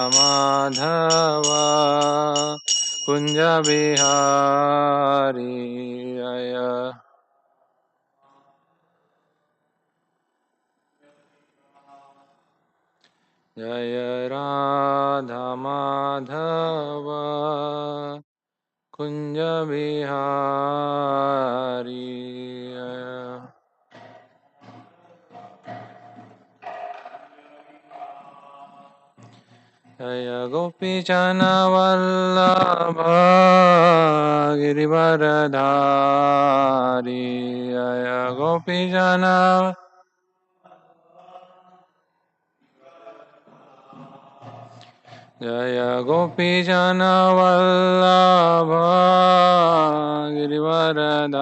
माधव कुंज बिहारी जय राधा माधव कुंज बिहारी जय गोपीजन वल्लभ गिरिवरधारी जय गोपीजन जय गोपीजन वल्लभ गिरिवरधारी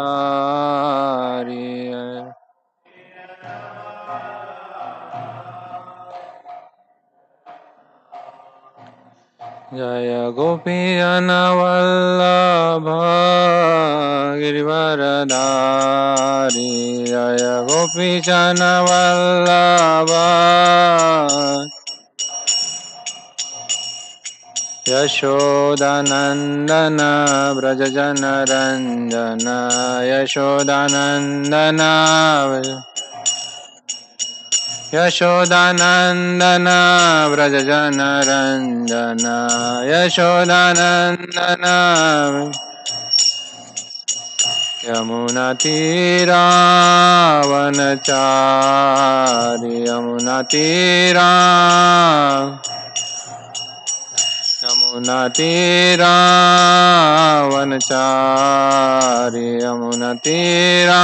जय गोपीजन वल्लभ गिरिवरधारी जय गोपीजन वल्लभ यशोदानंदन व्रज जन रंजन यशोदानंदन यशोदानंदन व्रज जन रंजन यशोदानंदन यमुनातीरावनचारि यमुनातीरावनचारि यमुनातीरा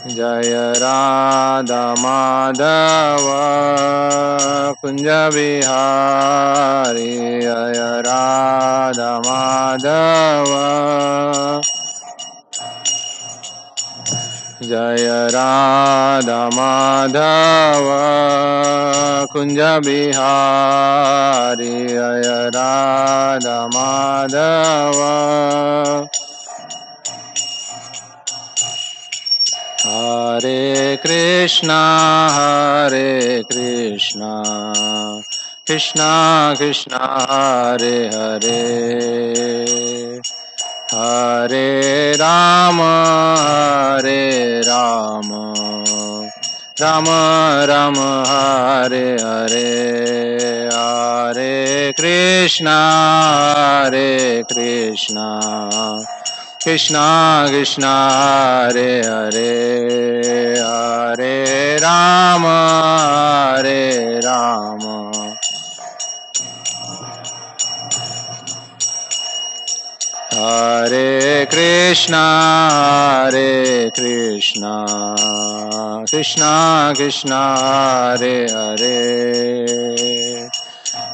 जय राधा माधव कुंज बिहारी जय राधा माधव जय राधा माधव कुंज बिहारी जय राधा माधव हरे कृष्णा कृष्णा कृष्णा हरे हरे हरे राम राम राम हरे हरे हरे कृष्णा कृष्णा कृष्णा हरे हरे हरे राम हरे कृष्णा कृष्णा कृष्णा हरे हरे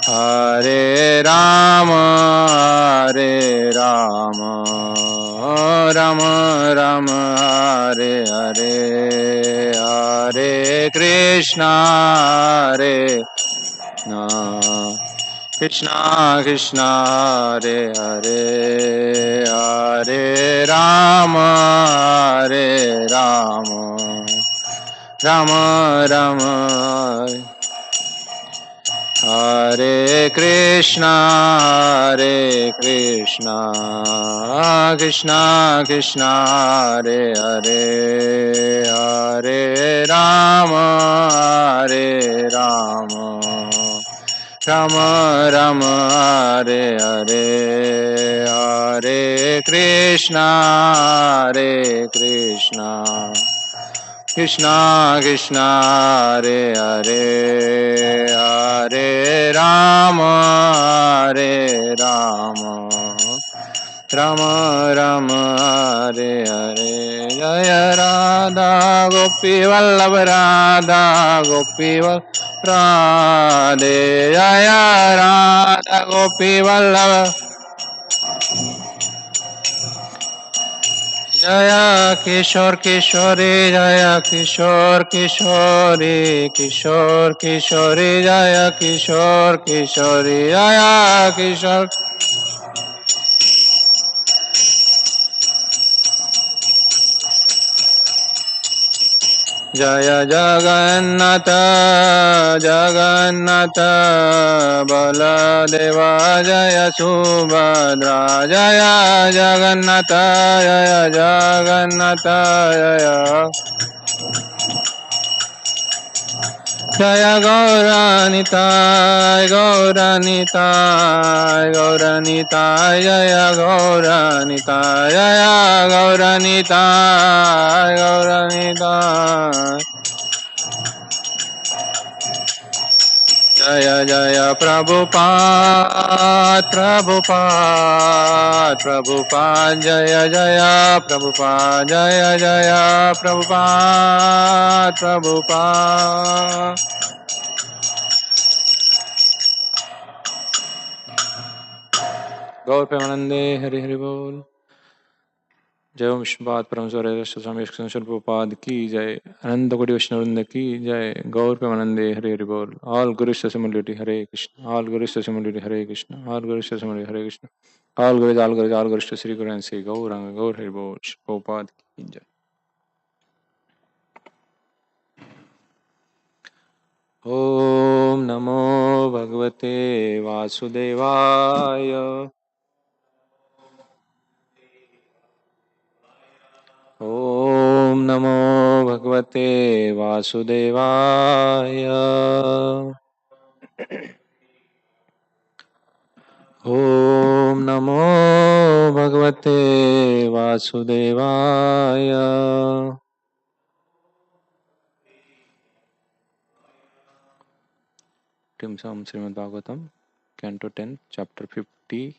हरे राम राम राम हरे हरे हरे कृष्णा कृष्णा कृष्णा हरे हरे हरे राम राम राम हरे कृष्णा कृष्णा कृष्णा हरे हरे हरे राम राम राम हरे हरे हरे कृष्णा कृष्णा हरे हरे हरे राम राम राम हरे हरे जय राधा गोपी वल्लभ राधा गोपी राधे जय राधा गोपी वल्लभ जय किशोर किशोरी जय किशोर किशोरी किशोर किशोरी जय किशोर किशोरी जय किशोर जय जगन्नाथ जगन्नाथ बलदेव जय सुभद्रा जय जगन्नाथ जय जगन्नाथ जय गौरानिताय गौरानिताय गौरानिताय जय गौरानिताय जय गौरानिताय गौरानिताय जय जय प्रभुपाद प्रभुपाद प्रभुपाद जय जय प्रभुपाद जय जय प्रभुपाद प्रभुपाद गौर प्रेमानंदे हरि हरि बोल। जय ओम विष्णुपाद परम स्वामी प्रभुपाद की जय। अनंत कोटि वैष्णववृंद की जय। गौर प्रेमानंदे हरि हरि बोल। ऑल गुरु सिमरन हरे कृष्ण ऑल गुरु सिमरन हरे कृष्ण ऑल गुरु सिमरन हरे कृष्ण ऑल गुरु श्री गुरु श्री गौरांग गौर हरि बोल। प्रभुपाद की जय। ओम नमो भगवते वासुदेवाय ओम नमो भगवते वासुदेवाय ओम नमो भगवते वासुदेवाय। From Srimad Bhagavatam, Canto 10, Chapter 53,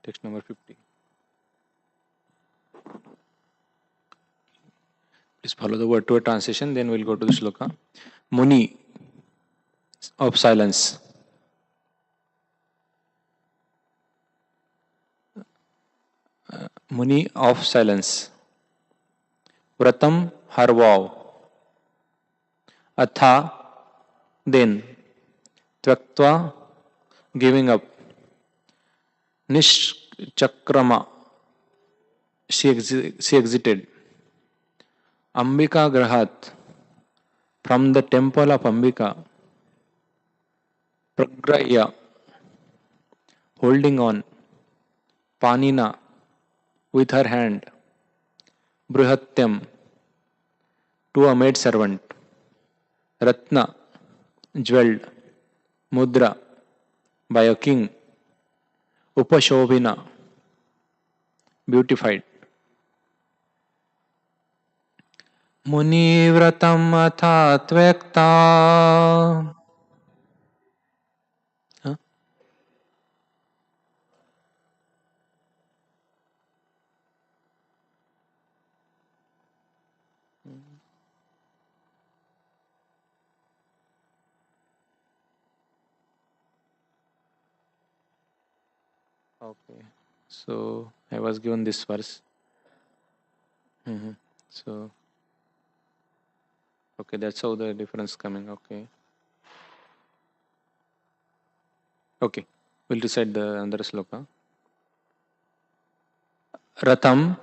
Text number 50. Please follow the word to word translation, then we'll go to the shloka. Muni of silence. Muni of silence. Vratam her vow. Atha then. Tyaktva giving up. Nishchakrama she exited. Ambika Grahat from the temple of Ambika. Pragraya holding on. Panina with her hand. Brihatyam to a maid servant. Ratna jeweled. Mudra by a king. Upashobhina beautified. Munivratam atha tvekta. Huh? Okay, so I was given this verse. So, okay, that's how the difference coming. Okay, we'll recite the another sloka. Ratham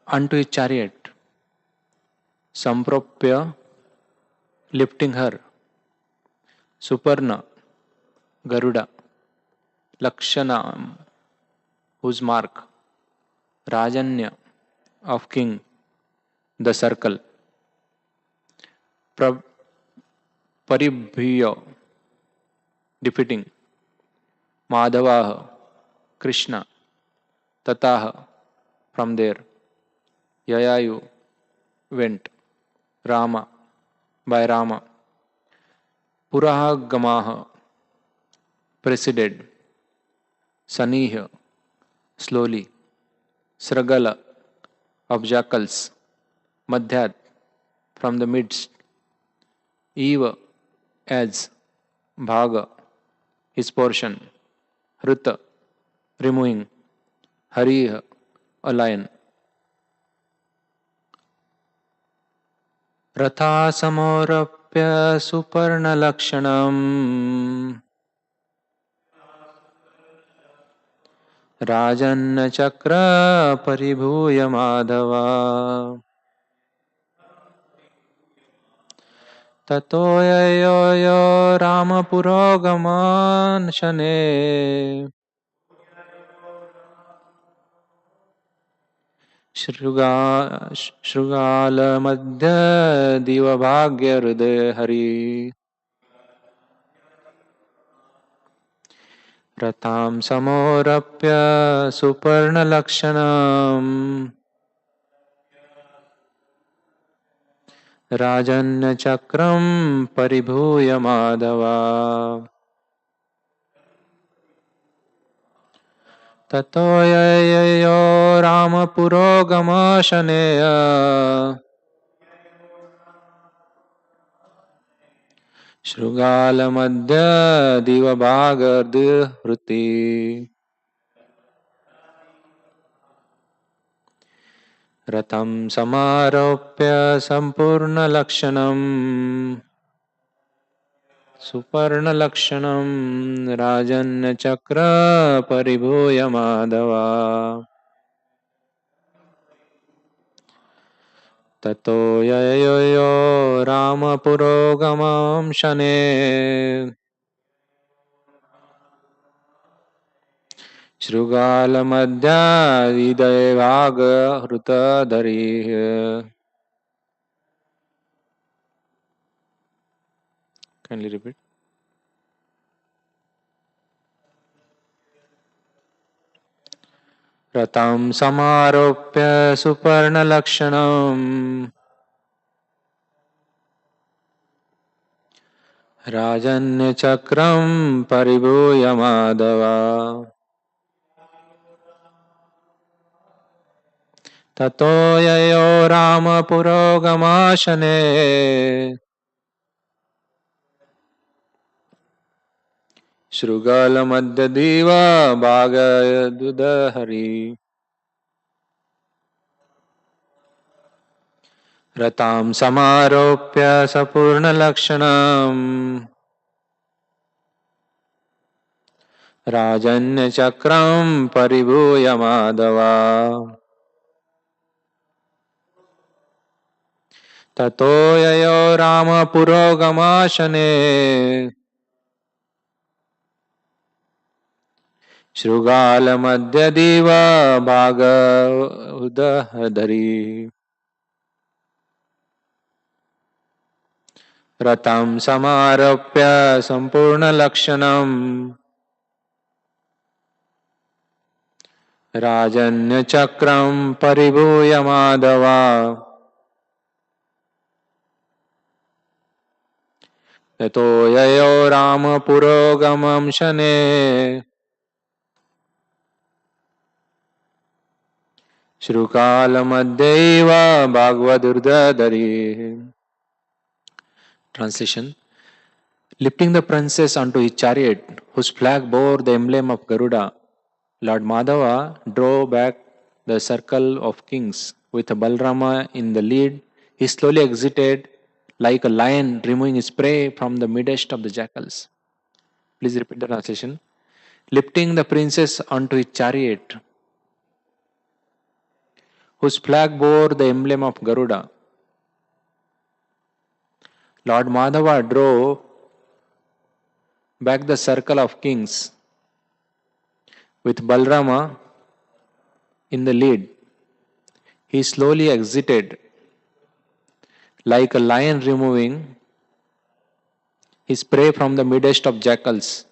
unto his chariot. Sampropya lifting her. Suparna Garuda Lakshanam whose mark. Rajanya of king. The circle. Paribhya defeating. Madhavaha Krishna Tataha from there. Yayayu went. Rama by Rama. Puraha Gamaha preceded. Saniha slowly. Sragala of jackals. Madhyat from the midst. Eva as Bhaga his portion. Hruta removing. Hariha a lion. Rathasamorapya suparna lakshanam Rajanna chakra paribhuya madhava ततो ययो रामपुरोगमन् शने शृगालमध्य दिवभाग्यहृदय हरि रतां समोरप्य सुपर्णलक्षणम् राजन्यचक्रं परिभूय माधवा ततो ययो रामपुरोगमशनेय शृगालमध्य दिवभागर्दहृति रथं समारोप्य सम्पूर्णलक्षणम् सुपर्णलक्षणं राजन्यचक्र परिभूय माधवा ततो ययो रामपुरोगमं शने शृगालमध्यादिदैवागहृतधरिः Kindly repeat. रथं समारोप्य सुपर्णलक्षणम् राजन्यचक्रं परिभूय माधवा ततो ययो रामपुरोगमशने शृगालमध्यदिव भागयदुदहरि रतां समारोप्य सपूर्णलक्षणम् राजन्यचक्रं परिभूय माधवा ततो ययो रामपुरोगमशने शृगालमध्यदिव भागवदहरि रथं समारोप्य सम्पूर्णलक्षणम् राजन्यचक्रं परिभूय माधवा ततो ययो रामपुरोगमं शने शृगालमध्यैव भागवदुर्धरि. Translation. Lifting the princess onto his chariot, whose flag bore the emblem of Garuda, Lord Madhava drove back the circle of kings. With Balrama in the lead, he slowly exited like a lion removing his prey from the midst of the jackals. Please repeat the translation. Lifting the princess onto his chariot, whose flag bore the emblem of Garuda, Lord Madhava drove back the circle of kings. With Balrama in the lead, he slowly exited like a lion removing his prey from the midst of jackals.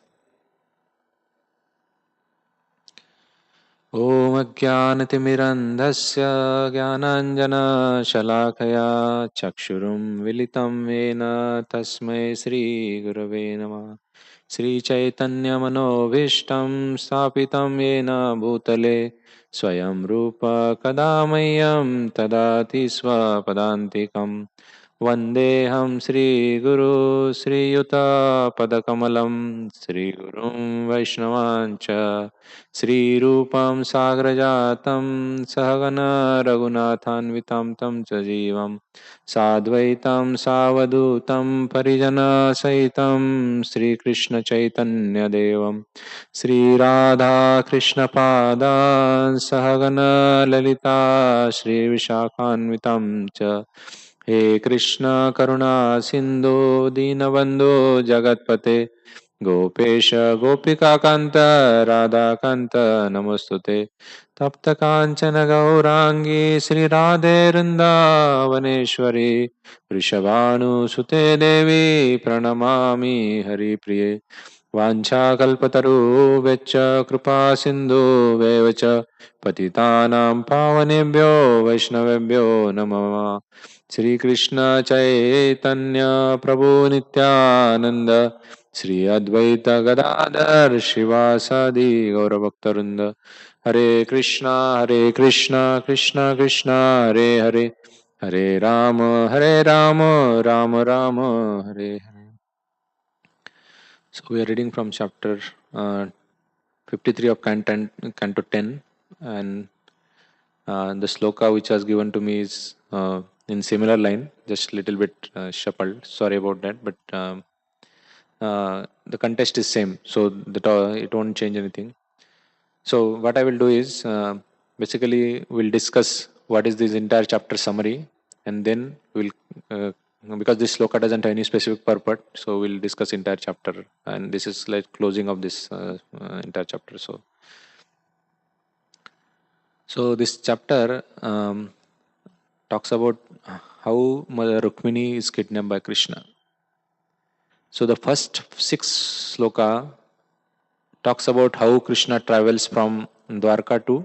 Om Ajnanatimirandhasya Jnananjana-shalakaya Chakshurum Vilitam Vena Tasmai Sri Gurave Namah. Sri Chaitanya Manovishtam Stapitam Yena Bhutale Swayam Rupa Kadamayam Tadati Swapadantikam Vandeham Sri Guru Sri Yuta Padakamalam Sri Gurum Vaishnavancha Sri Rupam Sagrajatam Sahagana Raghunathanvitam Tam Chajivam Sadvaitam Savadutam Parijana Saitam Sri Krishna Chaitanya Devam Sri Radha Krishna Padan Sahagana Lalita Sri Vishakhanvitam Cha हे कृष्ण करुणा सिंधु दीनबंधु जगतपते गोपेश गोपिकाकांत राधाकांत नमस्तुते तप्त कांचन गौरांगी श्री राधे वृंदावनेश्वरी वृषभानुसुते देवी प्रणमामि हरिप्रिये वाञ्छाकल्पतरुभ्यश्च कृपा सिन्धुभ्येव च पतितानां पावनेभ्यो वैष्णवेभ्यो नमः श्रीकृष्ण चैतन्य प्रभु नित्यानंद श्री अद्वैत गदाधर शिवासादि गौरभक्तवृंद हरे Krishna Krishna Krishna Hare Hare Hare Ram Ram Ram Hare Hare. So we are reading from chapter 53 of Canto 10, and the sloka which was given to me is in similar line, just little bit shuffled. Sorry about that, but the context is same, so that it won't change anything. So what I will do is basically we'll discuss what is this entire chapter summary, and then we'll because this sloka doesn't have any specific purport, so we'll discuss entire chapter, and this is like closing of this entire chapter. So this chapter talks about how Mother Rukmini is kidnapped by Krishna. So the first six sloka talks about how Krishna travels from Dwarka to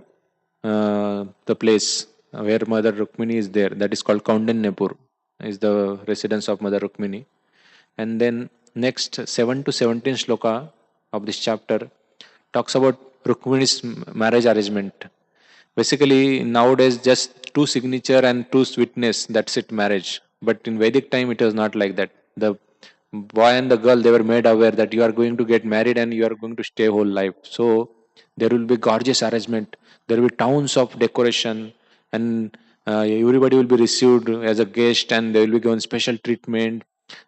the place where Mother Rukmini is there. That is called Kaundinyapur, is the residence of Mother Rukmini. And then next 7 to 17 sloka of this chapter talks about Rukmini's marriage arrangement. Basically, nowadays just two signature and two witness, that's it, marriage. But in Vedic time, it was not like that. The boy and the girl, they were made aware that you are going to get married and you are going to stay whole life. So there will be gorgeous arrangement. There will be towns of decoration, and everybody will be received as a guest, and they will be given special treatment.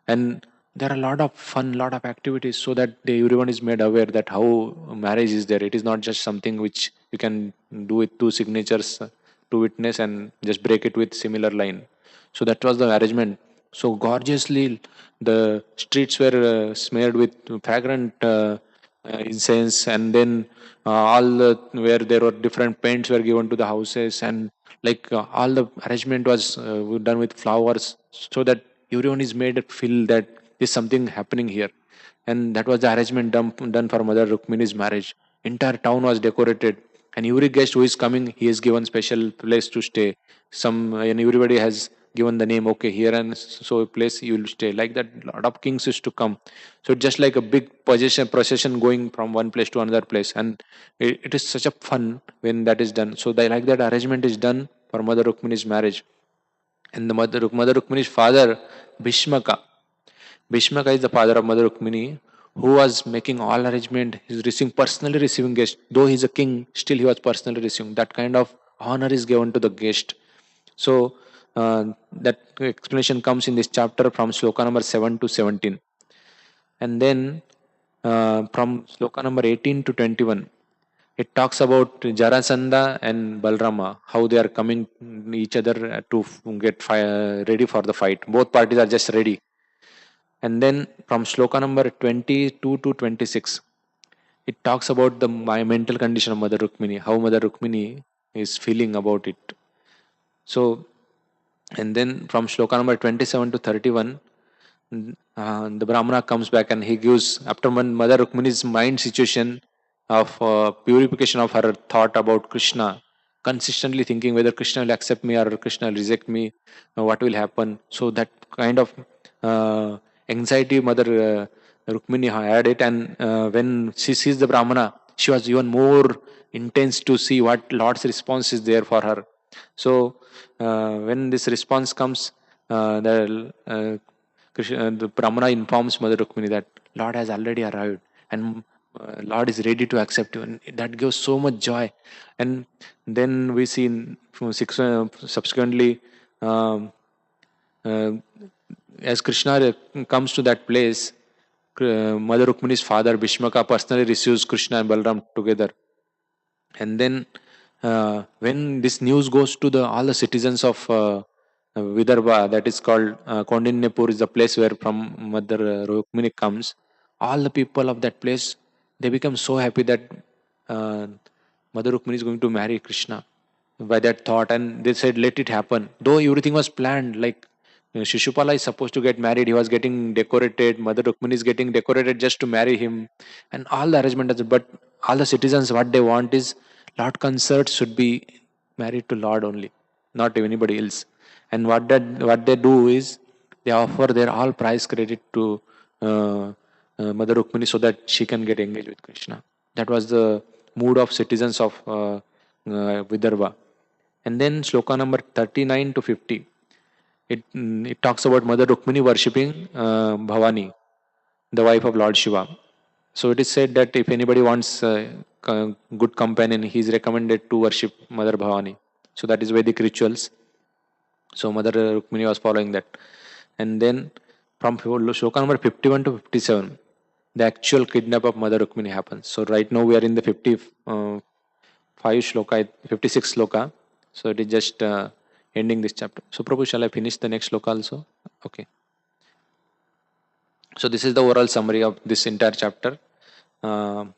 And there are a lot of fun, lot of activities, so that everyone is made aware that how marriage is there. It is not just something which you can do with two signatures, two witness, and just break it with similar line. So that was the arrangement. So gorgeously, the streets were smeared with fragrant incense, and then where there were different paints were given to the houses, and like all the arrangement was done with flowers, so that everyone is made to feel that there's something happening here. And that was the arrangement done for Mother Rukmini's marriage. Entire town was decorated, and every guest who is coming, he is given special place to stay. Some and everybody has given the name. Okay, here and so a place you will stay. Like that, lot of kings used to come. So it's just like a big procession going from one place to another place, and it is such a fun when that is done. So they like that arrangement is done for Mother Rukmini's marriage, and the Mother Rukmini's father Bhishmaka. Bhishmaka is the father of Mother Rukmini, who was making all arrangement. He's personally receiving guests. Though he's a king, still he was personally receiving. That kind of honor is given to the guest. So that explanation comes in this chapter from sloka number 7 to 17. And then from sloka number 18 to 21, it talks about Jarasandha and Balrama, how they are coming each other to get ready for the fight. Both parties are just ready. And then from sloka number 22 to 26, it talks about the my mental condition of Mother Rukmini, how Mother Rukmini is feeling about it. So, and then from shloka number 27 to 31, the Brahmana comes back and he gives, after Mother Rukmini's mind situation of purification of her thought about Krishna, consistently thinking whether Krishna will accept me or Krishna will reject me, what will happen. So that kind of anxiety Mother Rukmini had it, and when she sees the Brahmana, she was even more intense to see what Lord's response is there for her. So when this response comes, the Brahmana informs Mother Rukmini that Lord has already arrived, and Lord is ready to accept you, and that gives so much joy. And then we see subsequently, um, uh, as Krishna comes to that place, Mother Rukmini's father Bhishmaka personally receives Krishna and Balram together. And then when this news goes to the all the citizens of Vidarbha, that is called Kaudinyapur, is the place where from Mother Rukmini comes. All the people of that place, they become so happy that uh, Mother Rukmini is going to marry Krishna by that thought, and they said, let it happen. Though everything was planned, like Shishupala is supposed to get married, he was getting decorated, Mother Rukmini is getting decorated just to marry him, and all the arrangement. But all the citizens, what they want is Lord Consort should be married to Lord only, not anybody else. And what they do is they offer their all price credit to Mother Rukmini so that she can get engaged with Krishna. That was the mood of citizens of Vidarbha. And then sloka number 39 to 50. It talks about Mother Rukmini worshipping Bhavani, the wife of Lord Shiva. So it is said that if anybody wants good companion, he is recommended to worship Mother Bhavani. So that is Vedic rituals. So Mother Rukmini was following that. And then from sloka number 51 to 57, the actual kidnap of Mother Rukmini happens. So right now we are in the 55 shloka, 56 sloka. So it is just ending this chapter. So Prabhu, shall I finish the next sloka also? Okay. So this is the overall summary of this entire chapter. Then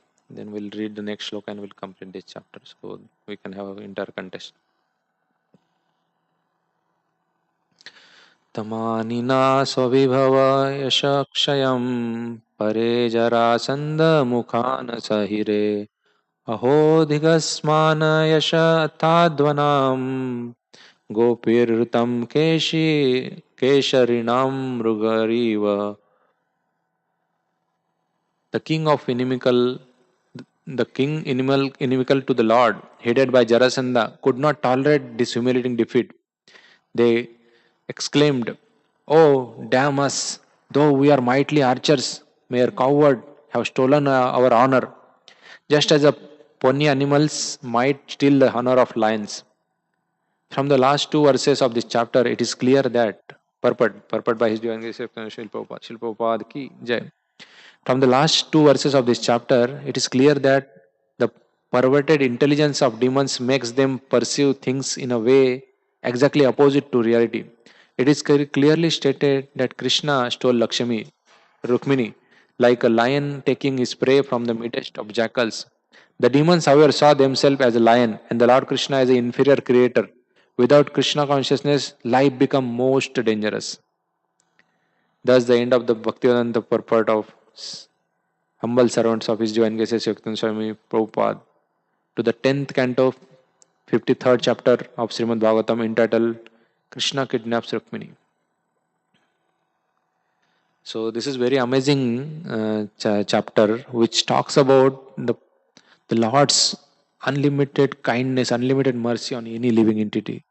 we'll read the next sloka and we'll complete this chapter. So we can have an entire contest. तमानिना स्वविभव यशक्षयं परे जरासन्दमुखान् सहिरे अहोधिगस्मान यशताद्वनां गोपीर्हृतं केशरिणां मृगरीव. The king of inimical to the Lord, headed by Jarasandha, could not tolerate this humiliating defeat. They exclaimed, "Oh, damn us! Though we are mighty archers, may our coward have stolen our honor, just as the pony animals might steal the honor of lions." From the last two verses of this chapter, it is clear that purport by His Divine Grace Shilpopad ki jai. From the last two verses of this chapter, it is clear that the perverted intelligence of demons makes them perceive things in a way exactly opposite to reality. It is clearly stated that Krishna stole Rukmini, like a lion taking his prey from the midst of jackals. The demons, however, saw themselves as a lion and the Lord Krishna as an inferior creator. Without Krishna consciousness, life becomes most dangerous. Thus, the end of the Bhaktivedanta purport of humble servants of His Divine Grace Shakti Swami Prabhupada to the 10th canto, 53rd chapter of Srimad Bhagavatam, entitled Krishna Kidnaps Rukmini. So this is very amazing chapter which talks about the Lord's unlimited kindness, unlimited mercy on any living entity.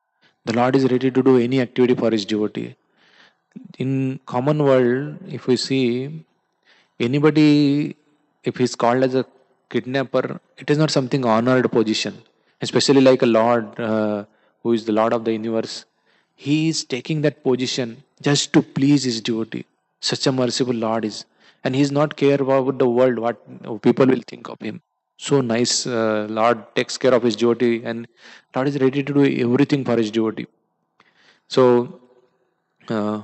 The Lord is ready to do any activity for His devotee. In common world, if we see anybody, if he's called as a kidnapper, it is not something honored position, especially like a Lord who is the Lord of the universe. He is taking that position just to please his devotee. Such a merciful Lord is, and he is not care about the world, what people will think of him. So nice Lord takes care of his devotee, and Lord is ready to do everything for his devotee. So uh,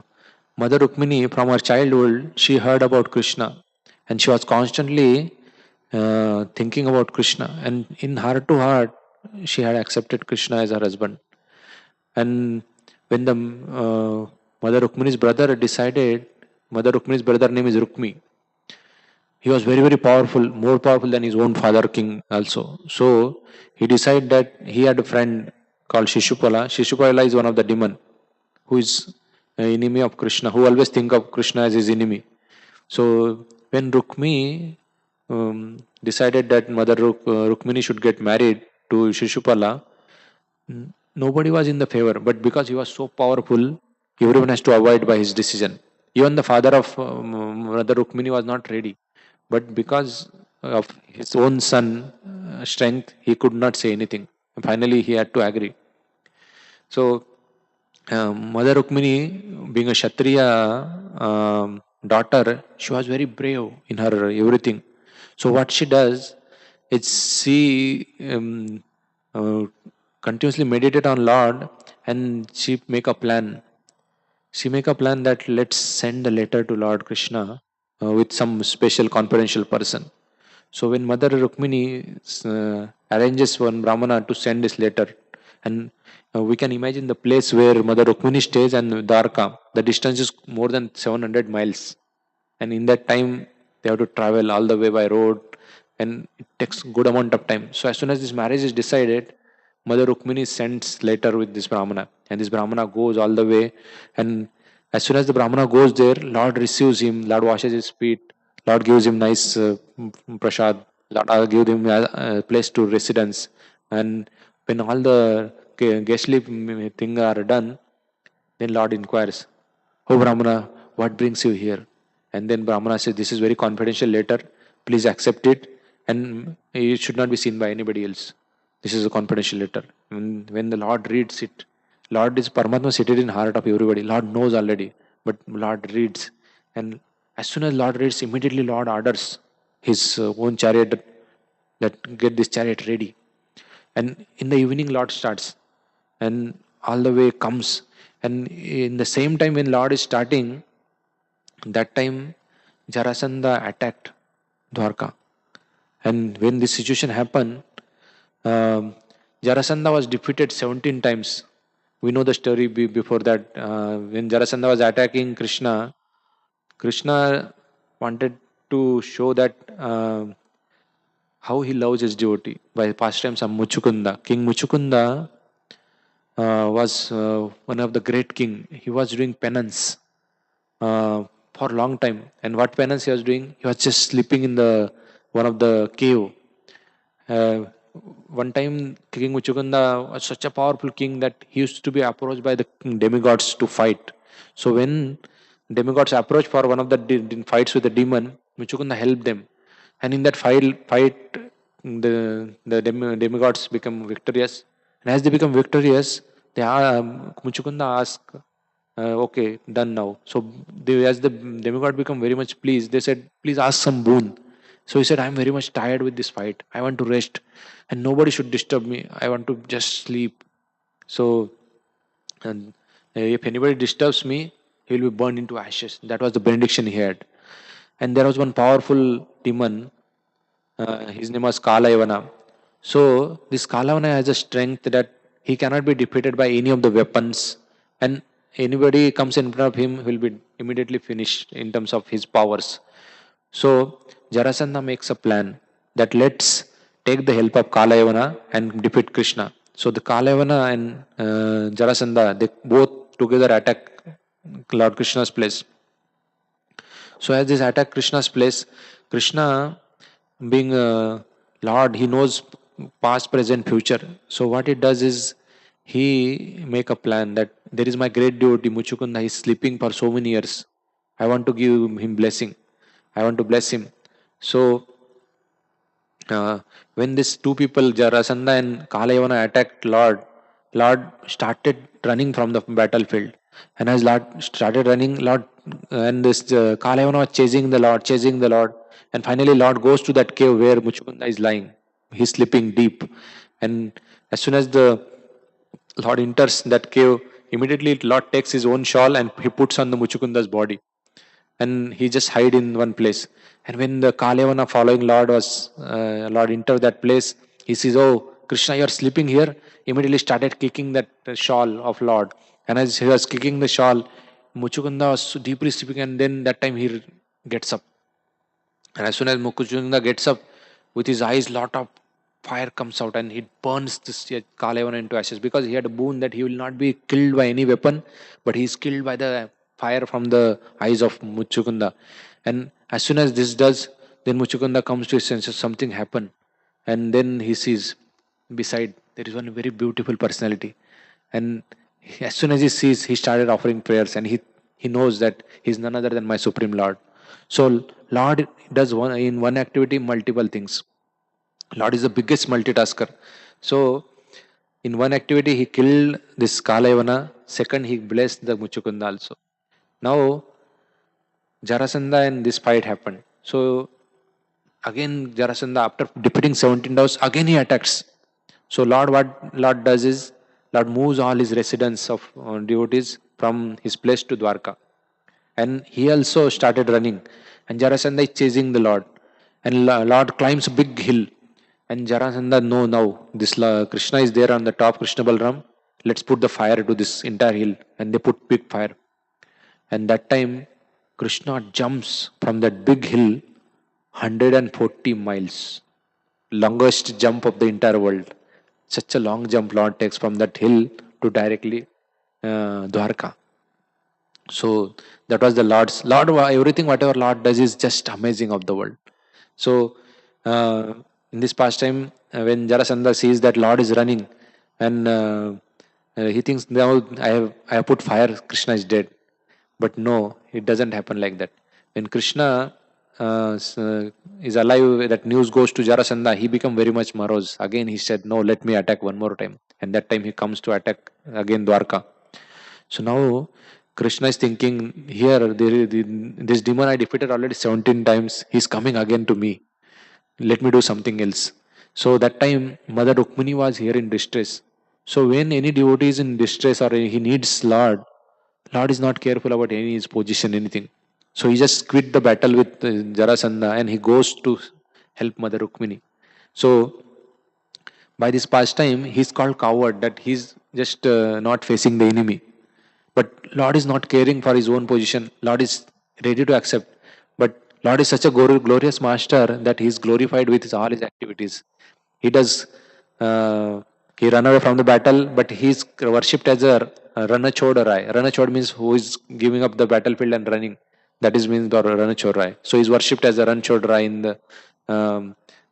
Mother Rukmini, from her childhood, she heard about Krishna, and she was constantly thinking about Krishna. And in heart to heart, she had accepted Krishna as her husband. And when the Mother Rukmini's brother decided, Mother Rukmini's brother name is Rukmi. He was very, very powerful, more powerful than his own father king also. So he decided that he had a friend called Shishupala. Shishupala is one of the demon who is an enemy of Krishna, who always think of Krishna as his enemy. So when Rukmi decided that Mother Rukmini should get married to Shishupala, nobody was in the favor. But because he was so powerful, everyone has to avoid by his decision. Even the father of Mother Rukmini was not ready. But because of his own son strength, he could not say anything. Finally, he had to agree. So Mother Rukmini, being a Kshatriya daughter, she was very brave in her everything. So what she does is she continuously meditate on Lord, and she make a plan she make a plan that let's send a letter to Lord Krishna with some special confidential person. So when Mother Rukmini arranges one Brahmana to send this letter, and we can imagine the place where Mother Rukmini stays and Dwarka, the distance is more than 700 miles. And in that time, they have to travel all the way by road, and it takes good amount of time. So as soon as this marriage is decided, Mother Rukmini sends letter with this Brahmana, and this Brahmana goes all the way. And as soon as the Brahmana goes there, Lord receives him, Lord washes his feet, Lord gives him nice prasad, Lord gives him a place to residence. And when all the guestly thing are done, then Lord inquires, "Oh Brahmana, what brings you here?" And then Brahmana says, "This is very confidential letter. Please accept it, and it should not be seen by anybody else. This is a confidential letter." When the Lord reads it, Lord is Paramatma seated in heart of everybody. Lord knows already, but Lord reads, and as soon as Lord reads, immediately Lord orders his own chariot that get this chariot ready. And in the evening, Lord starts, and all the way comes. And in the same time, when Lord is starting, that time Jarasandha attacked Dwarka. And when this situation happened, um, Jarasandha was defeated 17 times. We know the story before that. When Jarasandha was attacking Krishna, Krishna wanted to show that how he loves his devotee by pastimes of Muchukunda. King Muchukunda was one of the great king. He was doing penance for a long time. And what penance he was doing? He was just sleeping in the one of the cave. Uh, One time, King Muchukunda was such a powerful king that he used to be approached by the demigods to fight. So when demigods approached for one of the fights with the demon, Muchukunda helped them. And in that fight, the demigods become victorious. And as they become victorious, they are Muchukunda asked, "Okay, done now." So as the demigod become very much pleased, they said, "Please ask some boon." So he said, "I'm very much tired with this fight. I want to rest, and nobody should disturb me. I want to just sleep." So, and if anybody disturbs me, he will be burned into ashes. That was the benediction he had. And there was one powerful demon. His name was Kalayavana. So this Kalayavana has a strength that he cannot be defeated by any of the weapons, and anybody comes in front of him will be immediately finished in terms of his powers. So Jarasandha makes a plan that let's take the help of Kalayavana and defeat Krishna. So the Kalayavana and Jarasandha, they both together attack Lord Krishna's place. So as this attack Krishna's place, Krishna being a Lord, he knows past, present, future. So what he does is he make a plan that there is my great devotee Muchukunda, he's sleeping for so many years. I want to give him blessing. I want to bless him. So when these two people, Jarasandha and Kalayavana, attacked Lord, Lord started running from the battlefield. And as Lord started running, Lord and this Kalayavana was chasing the Lord. And finally, Lord goes to that cave where Muchukunda is lying. He's sleeping deep. And as soon as the Lord enters that cave, immediately Lord takes his own shawl and he puts on the Muchukunda's body, and he just hide in one place. And when the Kalyavana following Lord entered that place, he says, "Oh Krishna, you are sleeping here." Immediately started kicking that shawl of Lord, and as he was kicking the shawl, Muchukunda was so deeply sleeping, and then that time he gets up. And as soon as Mukuchunda gets up, with his eyes, lot of fire comes out and it burns this Kalayavana into ashes, because he had a boon that he will not be killed by any weapon, but he is killed by the fire from the eyes of Muchukunda. And as soon as this does, then Muchukunda comes to his senses, something happened. And then he sees beside there is one very beautiful personality. And as soon as he sees, he started offering prayers, and he knows that he is none other than my Supreme Lord. So Lord does one in one activity multiple things. Lord is the biggest multitasker. So in one activity he killed this Kalayavana. Second, he blessed the Muchukunda also. Now Jarasandha and this fight happened. So again Jarasandha, after defeating 17 dogs, again he attacks. So Lord, what Lord does is Lord moves all his residents of devotees from his place to Dwarka. And he also started running. And Jarasandha is chasing the Lord. And Lord climbs a big hill. And Jarasandha, no, now this Krishna is there on the top, Krishna Balram. Let's put the fire to this entire hill. And they put big fire. And that time, Krishna jumps from that big hill 140 miles. Longest jump of the entire world. Such a long jump Lord takes from that hill to directly Dwarka. So that was the Lord. Everything whatever Lord does is just amazing of the world. So in this pastime, when Jarasandha sees that Lord is running, and he thinks now I have put fire, Krishna is dead. But no, it doesn't happen like that. When Krishna is alive, that news goes to Jarasandha, he become very much morose. Again he said, no, let me attack one more time. And that time he comes to attack again Dwarka. So now Krishna is thinking, here, this demon I defeated already 17 times. He's coming again to me. Let me do something else. So that time, Mother Rukmini was here in distress. So when any devotee is in distress or he needs Lord is not careful about any his position, anything. So he just quit the battle with Jarasandha and he goes to help Mother Rukmini. So by this pastime, he's called coward, that he's just not facing the enemy. But Lord is not caring for his own position. Lord is ready to accept. But Lord is such a glorious master that he is glorified with all his activities. He does, he run away from the battle, but he is worshipped as a Ranachodarai. Ranachod means who is giving up the battlefield and running. That is means the Ranachodarai. So he is worshipped as a Ranachodarai in the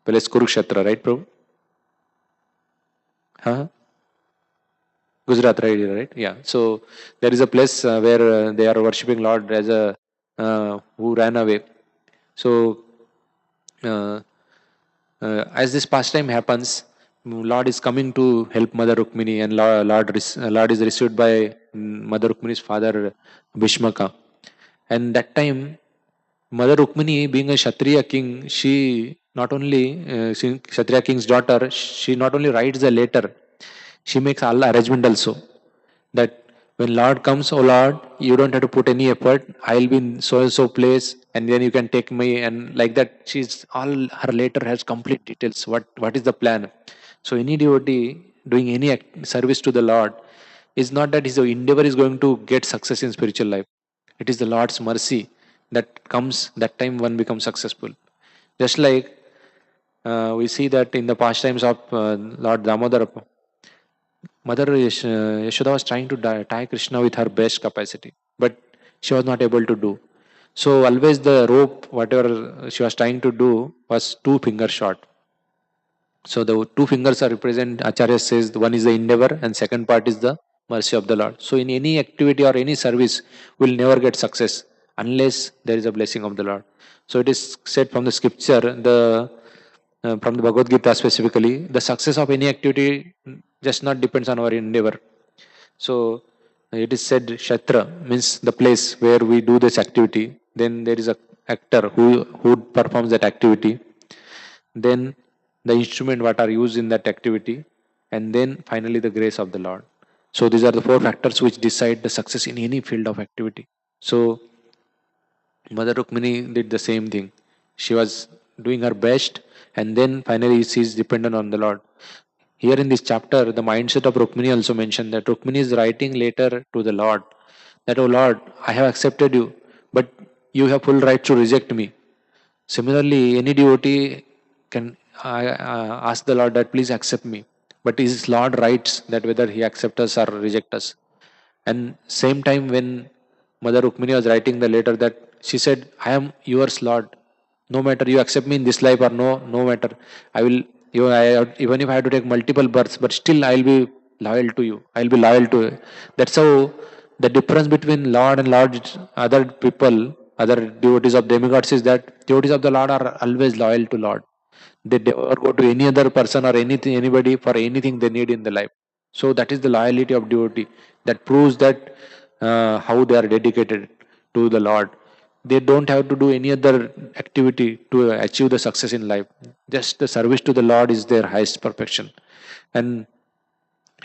place Kurukshetra, right, Prabhu? Huh? Gujarat, right? Yeah. So there is a place where they are worshipping Lord as a who ran away. So uh, as this pastime happens, Lord is coming to help Mother Rukmini, and Lord is received by Mother Rukmini's father Bhishmaka. And that time, Mother Rukmini, being a Kshatriya king, she not only Kshatriya king's daughter, she not only writes the letter, she makes all arrangement also. That when Lord comes, oh Lord, you don't have to put any effort. I'll be in so and so place, and then you can take me, and like that. She's all her letter has complete details. What is the plan? So any devotee doing any service to the Lord is not that his endeavor is going to get success in spiritual life. It is the Lord's mercy that comes that time one becomes successful. Just like we see that in the pastimes of Lord Damodar, Mother Yashoda was trying to tie Krishna with her best capacity, but she was not able to do. So always the rope, whatever she was trying to do, was 2 fingers short. So the 2 fingers are represent. Acharya says one is the endeavor, and second part is the mercy of the Lord. So in any activity or any service, we'll never get success unless there is a blessing of the Lord. So it is said from the scripture, the from the Bhagavad Gita specifically, the success of any activity just not depends on our endeavor. So it is said Shatra means the place where we do this activity. Then there is a actor who performs that activity. Then the instrument what are used in that activity, and then finally the grace of the Lord. So these are the 4 factors which decide the success in any field of activity. So Mother Rukmini did the same thing. She was doing her best, and then finally she is dependent on the Lord. Here in this chapter, the mindset of Rukmini also mentioned that Rukmini is writing later to the Lord that, oh Lord, I have accepted you, but you have full right to reject me. Similarly, any devotee can ask the Lord that please accept me. But his Lord writes that whether he accepts us or reject us. And same time when Mother Rukmini was writing the letter, that she said, I am yours, Lord. No matter you accept me in this life or no matter. I will, even if I have to take multiple births, but still I will be loyal to you. I will be loyal to you. That's how the difference between Lord and Lord, other people, other devotees of demigods is that devotees of the Lord are always loyal to Lord. They never go to any other person or anything, anybody for anything they need in the life. So that is the loyalty of devotee. That proves that how they are dedicated to the Lord. They don't have to do any other activity to achieve the success in life. Just the service to the Lord is their highest perfection. And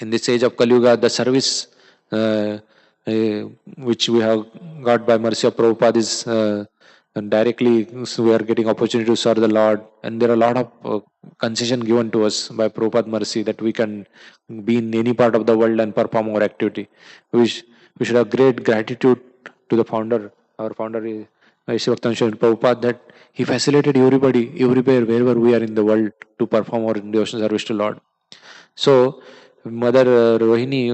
in this age of Kali Yuga, the service which we have got by mercy of Prabhupada is and directly, so we are getting opportunity to serve the Lord, and there are a lot of concession given to us by Prabhupada mercy that we can be in any part of the world and perform our activity. We should have great gratitude to the founder. Our founder is Bhakti Prabhupada, that he facilitated everybody, everywhere, wherever we are in the world, to perform our devotional service to Lord. So, Mother Rohini,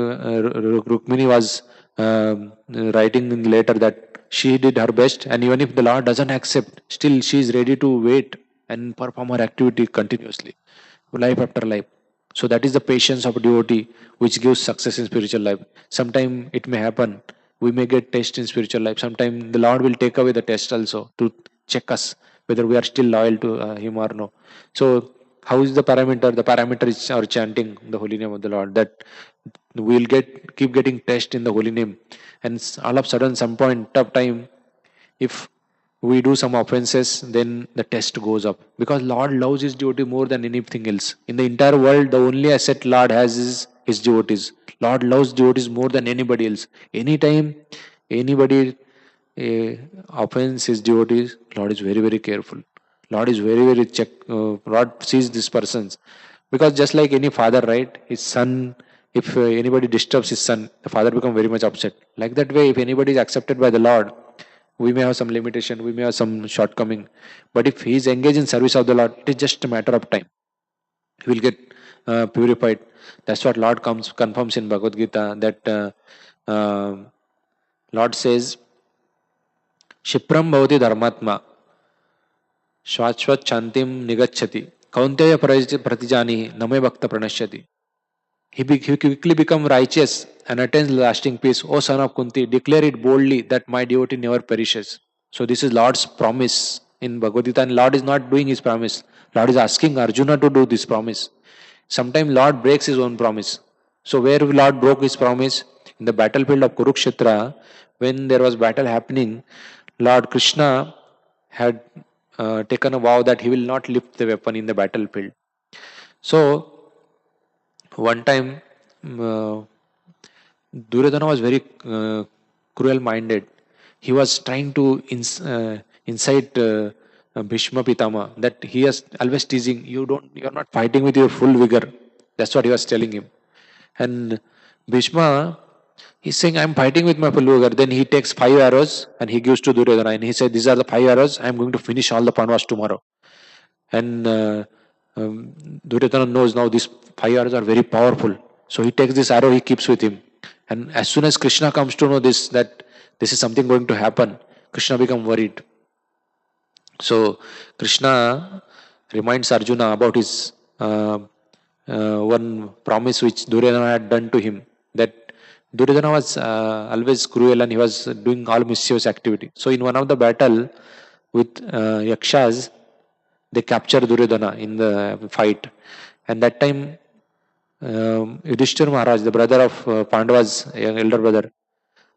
Rukmini was writing in later that she did her best, and even if the Lord doesn't accept, still she is ready to wait and perform her activity continuously, life after life. So that is the patience of devotee which gives success in spiritual life. Sometime it may happen, we may get test in spiritual life. Sometime the Lord will take away the test also to check us whether we are still loyal to Him or no. So how is the parameter? The parameter is our chanting the holy name of the Lord. That we'll keep getting test in the holy name, and all of a sudden, some point of time, if we do some offenses, then the test goes up, because Lord loves his devotee more than anything else. In the entire world, the only asset Lord has is his devotees. Lord loves devotees more than anybody else. Anytime anybody offends his devotees, Lord is very, very careful. Lord is very, very check. Lord sees these persons, because just like any father, right? His son, if anybody disturbs his son, the father becomes very much upset. Like that way, if anybody is accepted by the Lord, we may have some limitation, we may have some shortcoming, but if he is engaged in service of the Lord, it is just a matter of time. He will get purified. That's what Lord confirms in Bhagavad Gita, that Lord says, Shipram bhavati dharmatma Shashvat Chantim Nigachati Kaunteya Pratijani Name Bhakta Pranashyati. He quickly become righteous and attains lasting peace. O son of Kunti, declare it boldly that my devotee never perishes. So this is Lord's promise in Bhagavad Gita, and Lord is not doing his promise. Lord is asking Arjuna to do this promise. Sometimes Lord breaks his own promise. So where Lord broke his promise? In the battlefield of Kurukshetra, when there was battle happening, Lord Krishna had taken a vow that he will not lift the weapon in the battlefield. So one time, Duryodhana was very cruel minded. He was trying to incite Bhishma Pitama, that he is always teasing, you are not fighting with your full vigor. That's what he was telling him. And Bhishma, he's saying, I'm fighting with my full vigor. Then he takes 5 arrows and he gives to Duryodhana, and he said, these are the 5 arrows. I'm going to finish all the Pandavas tomorrow. And Duryodhana knows now these 5 arrows are very powerful. So he takes this arrow, he keeps with him. And as soon as Krishna comes to know this, that this is something going to happen, Krishna becomes worried. So Krishna reminds Arjuna about his one promise which Duryodhana had done to him, that Duryodhana was always cruel and he was doing all mischievous activity. So in one of the battle with Yakshas, they capture Duryodhana in the fight. And that time, Yudhishthir Maharaj, the brother of Pandava's elder brother,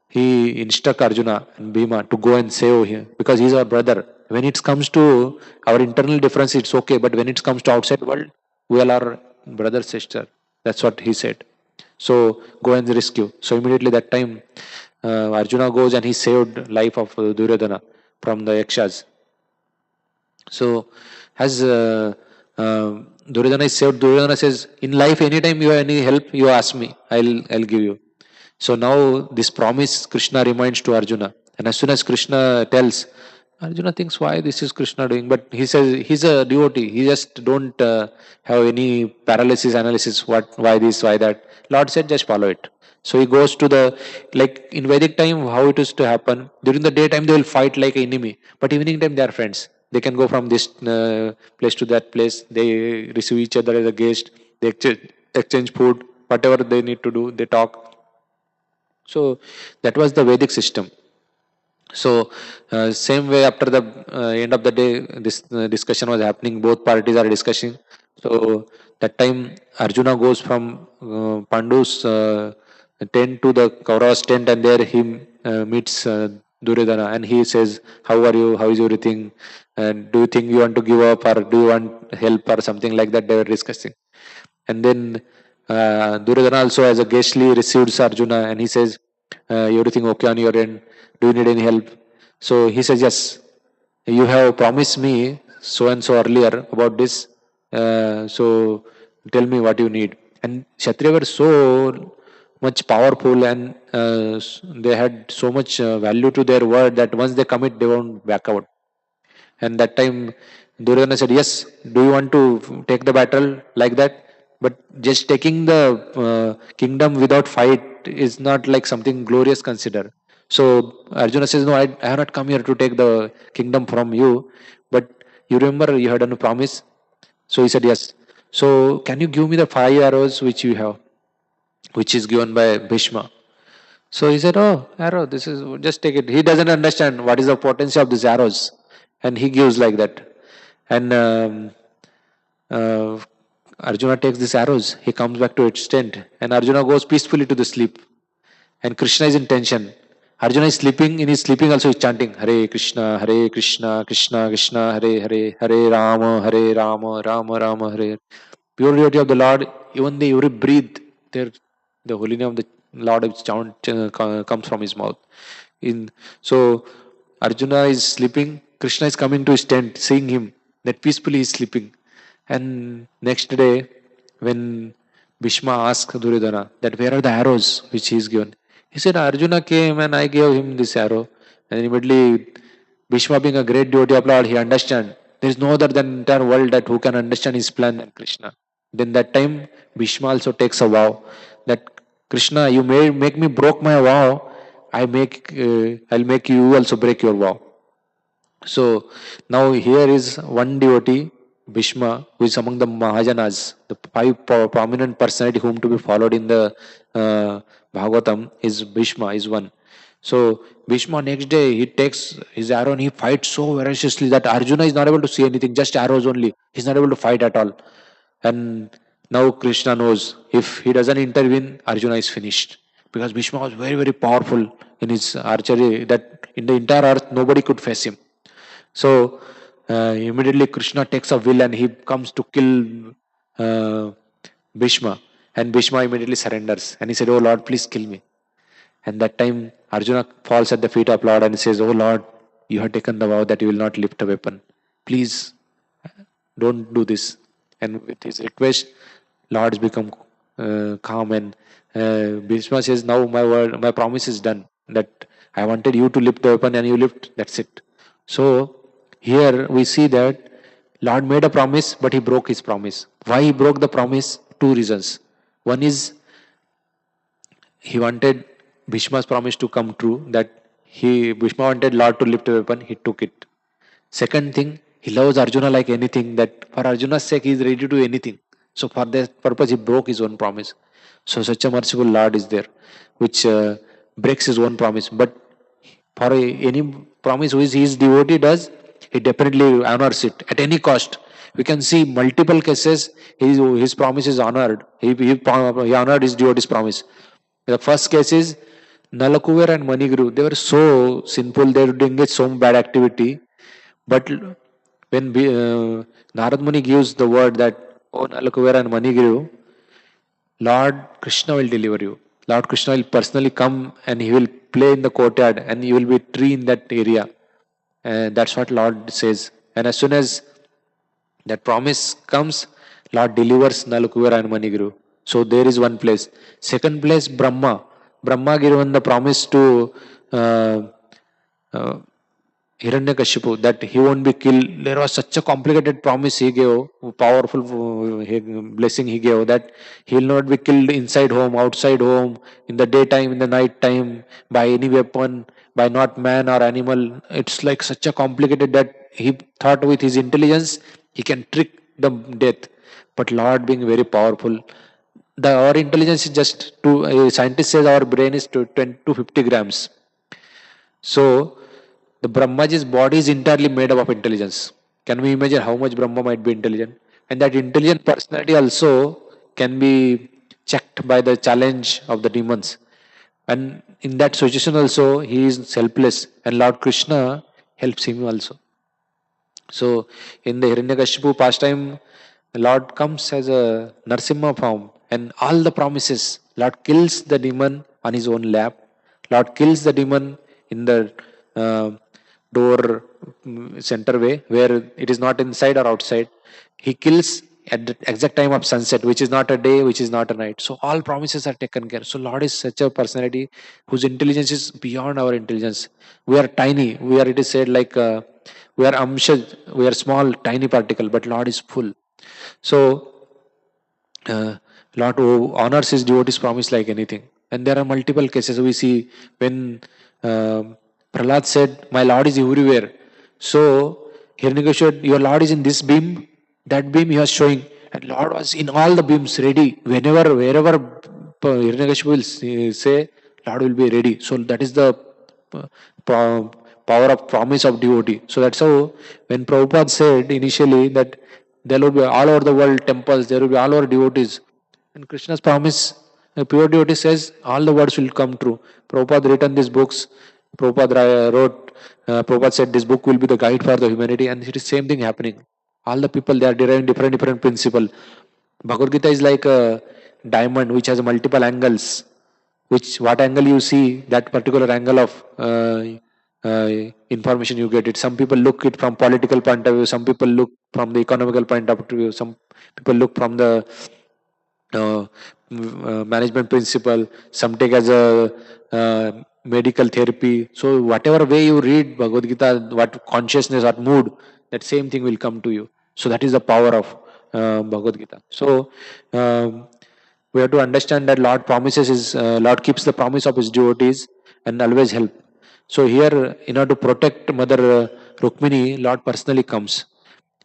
he instructs Arjuna and Bhima to go and save him, because he's our brother. When it comes to our internal difference, it's okay, but when it comes to outside world, we all are brother, sister. That's what he said. So go and rescue. So immediately that time, Arjuna goes and he saved life of Duryodhana from the Yakshas. So as Duryodhana is saved, Duryodhana says, in life, anytime you have any help, you ask me, I'll give you. So now this promise Krishna reminds to Arjuna. And as soon as Krishna tells, Arjuna thinks, why this is Krishna doing? But he says he's a devotee. He just don't have any paralysis analysis. Why this, why that? Lord said, just follow it. So he goes to the, like in Vedic time, how it is to happen. During the daytime, they will fight like enemy. But evening time, they are friends. They can go from this place to that place. They receive each other as a guest. They exchange food. Whatever they need to do, they talk. So that was the Vedic system. So same way, after the end of the day, this discussion was happening. Both parties are discussing. So that time Arjuna goes from Pandu's tent to the Kauravas tent, and there he meets Duryodhana, and he says, "How are you? How is everything? And do you think you want to give up, or do you want help, or something like that?" They were discussing, and then Duryodhana also, as a guestly, receives Arjuna, and he says, Everything okay on your end? Do you need any help? So he says, yes, you have promised me so and so earlier about this. So tell me what you need. And Kshatriya were so much powerful, and they had so much value to their word that once they commit, they won't back out. And that time, Duryodhana said, yes, do you want to take the battle like that? But just taking the kingdom without fight is not like something glorious consider. So Arjuna says, no, I have not come here to take the kingdom from you. But you remember you had done a promise. So he said, yes. So can you give me the 5 arrows which you have, which is given by Bhishma? So he said, oh, arrow, this is, just take it. He doesn't understand what is the potency of these arrows. And he gives like that. And uh, Arjuna takes these arrows. He comes back to its tent. And Arjuna goes peacefully to the sleep. And Krishna is in tension. Arjuna is sleeping. In his sleeping also he's chanting, Hare Krishna, Krishna Krishna, Hare Hare, Hare Rama, Rama Rama, Hare. Pure devotee of the Lord, even the every breath, there, the holy name of the Lord is chant, comes from his mouth. In so Arjuna is sleeping. Krishna is coming to his tent, seeing him that peacefully he is sleeping. And next day, when Bhishma asked Duryodhana that where are the arrows which he is given, he said Arjuna came and I gave him this arrow. And immediately Bhishma, being a great devotee of Lord, he understand there is no other than entire world that who can understand his plan than Krishna. Then that time Bhishma also takes a vow that Krishna, you may make me broke my vow. I'll make you also break your vow. So now here is one devotee, Bhishma, who is among the Mahajanas, the five prominent personality whom to be followed in the Bhagavatam is Bhishma, is one. So Bhishma next day he takes his arrow and he fights so voraciously that Arjuna is not able to see anything, just arrows only. He's not able to fight at all. And now Krishna knows if he doesn't intervene, Arjuna is finished. Because Bhishma was very, very powerful in his archery that in the entire earth nobody could face him. So immediately Krishna takes a will and he comes to kill Bhishma. And Bhishma immediately surrenders. And he said, oh Lord, please kill me. And that time Arjuna falls at the feet of Lord and says, oh Lord, you have taken the vow that you will not lift a weapon. Please don't do this. And with his request, Lords become calm, and Bhishma says, now my promise is done. That I wanted you to lift the weapon and you lift, that's it. So here we see that Lord made a promise, but he broke his promise. Why he broke the promise? Two reasons. One is he wanted Bhishma's promise to come true, that Bhishma wanted Lord to lift a weapon, he took it. Second thing, he loves Arjuna like anything, that for Arjuna's sake he is ready to do anything. So for that purpose he broke his own promise. So such a merciful Lord is there, which breaks his own promise. But for any promise which his devotee does, he definitely honors it at any cost. We can see multiple cases, his promise is honored. He honored his devotee's promise. The first case is Nalakuver and Maniguru. They were so sinful, they would engage so bad activity. But when Narad Muni gives the word that, oh Nalakuver and Maniguru, Lord Krishna will deliver you. Lord Krishna will personally come and he will play in the courtyard and you will be a tree in that area. And that's what Lord says. And as soon as that promise comes, Lord delivers Nalakuver and Maniguru. So there is one place. Second place, Brahma. Brahma given the promise to uh, Hiranyakashipu that he won't be killed. There was such a complicated promise he gave, powerful blessing he gave, that he will not be killed inside home, outside home, in the daytime, in the night time, by any weapon, by not man or animal. It's like such a complicated that he thought with his intelligence he can trick the death. But Lord being very powerful, our intelligence is just to scientist says our brain is to 20 to 50 grams. So the Brahmaji's body is entirely made up of intelligence. Can we imagine how much Brahma might be intelligent? And that intelligent personality also can be checked by the challenge of the demons. And in that situation also, he is helpless. And Lord Krishna helps him also. So in the Hiranyakashipu pastime, the Lord comes as a Narsimha form and all the promises. Lord kills the demon on his own lap. Lord kills the demon in the uh, door center way, where it is not inside or outside. He kills at the exact time of sunset, which is not a day, which is not a night. So all promises are taken care. So Lord is such a personality whose intelligence is beyond our intelligence. We are tiny. We are, it is said, like we are amshad, we are small, tiny particle, but Lord is full. So uh, Lord honors his devotees' promise like anything. And there are multiple cases we see when Prahlad said, "My Lord is everywhere." So Hiranyakashipu, your Lord is in this beam, that beam he was showing, and Lord was in all the beams ready. Whenever, wherever Hiranyakashipu will say, Lord will be ready. So that is the power of promise of devotee. So that's how when Prabhupada said initially that there will be all over the world temples, there will be all over devotees. And Krishna's promise, a pure devotee says, all the words will come true. Prabhupada written these books. Prabhupada said this book will be the guide for the humanity, and it is same thing happening. All the people, they are deriving different principle. Bhagavad Gita is like a diamond which has multiple angles. Which what angle you see, that particular angle of uh, information you get it. Some people look it from political point of view. Some people look from the economical point of view. Some people look from the management principle. Some take as a medical therapy. So whatever way you read Bhagavad Gita, what consciousness or mood, that same thing will come to you. So that is the power of Bhagavad Gita. So we have to understand that Lord promises his Lord keeps the promise of his devotees and always help. So here, in order to protect Mother Rukmini, Lord personally comes.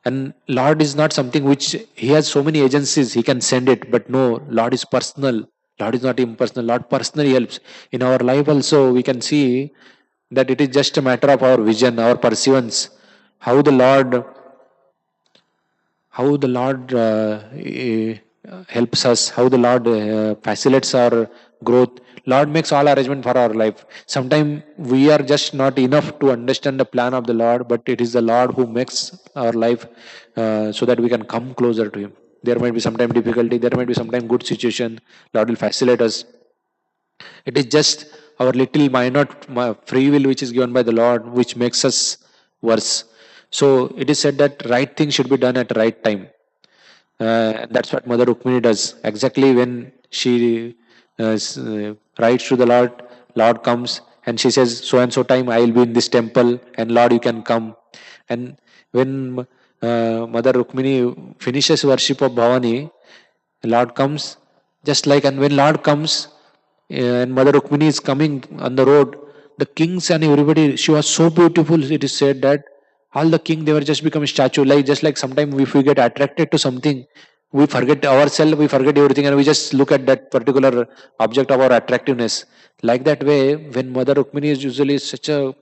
And Lord is not something which he has so many agencies, he can send it, but no, Lord is personal. Lord is not impersonal. Lord personally helps. In our life also, we can see that it is just a matter of our vision, our perseverance, how the Lord helps us, how the Lord facilitates our growth. Lord makes all arrangement for our life. Sometimes we are just not enough to understand the plan of the Lord, but it is the Lord who makes our life so that we can come closer to Him. There might be sometime difficulty, there might be sometime good situation. Lord will facilitate us. It is just our little minor free will which is given by the Lord, which makes us worse. So it is said that right thing should be done at right time. That's what Mother Rukmini does. Exactly when she writes to the Lord, Lord comes and she says, "So and so time I will be in this temple, and Lord, you can come." And when Mother Rukmini finishes worship of Bhavani, Lord comes, just like, and when Lord comes and Mother Rukmini is coming on the road, the kings and everybody, she was so beautiful. It is said that all the king, they were just become statue. Like just like sometimes if we get attracted to something, we forget ourselves, we forget everything, and we just look at that particular object of our attractiveness. Like that way, when Mother Rukmini is usually such a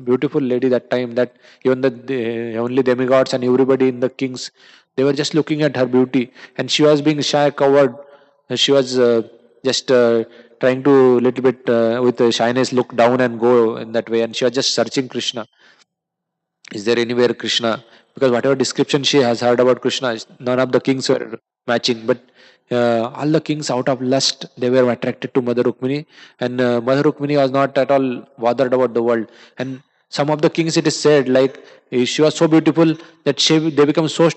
beautiful lady that time, that even the only demigods and everybody in the kings, they were just looking at her beauty, and she was being shy, covered. She was just trying to little bit with shyness look down and go in that way, and she was just searching Krishna. Is there anywhere Krishna? Because whatever description she has heard about Krishna, none of the kings were matching. But all the kings, out of lust, they were attracted to Mother Rukmini, and Mother Rukmini was not at all bothered about the world. And some of the kings, it is said, like she was so beautiful that they become so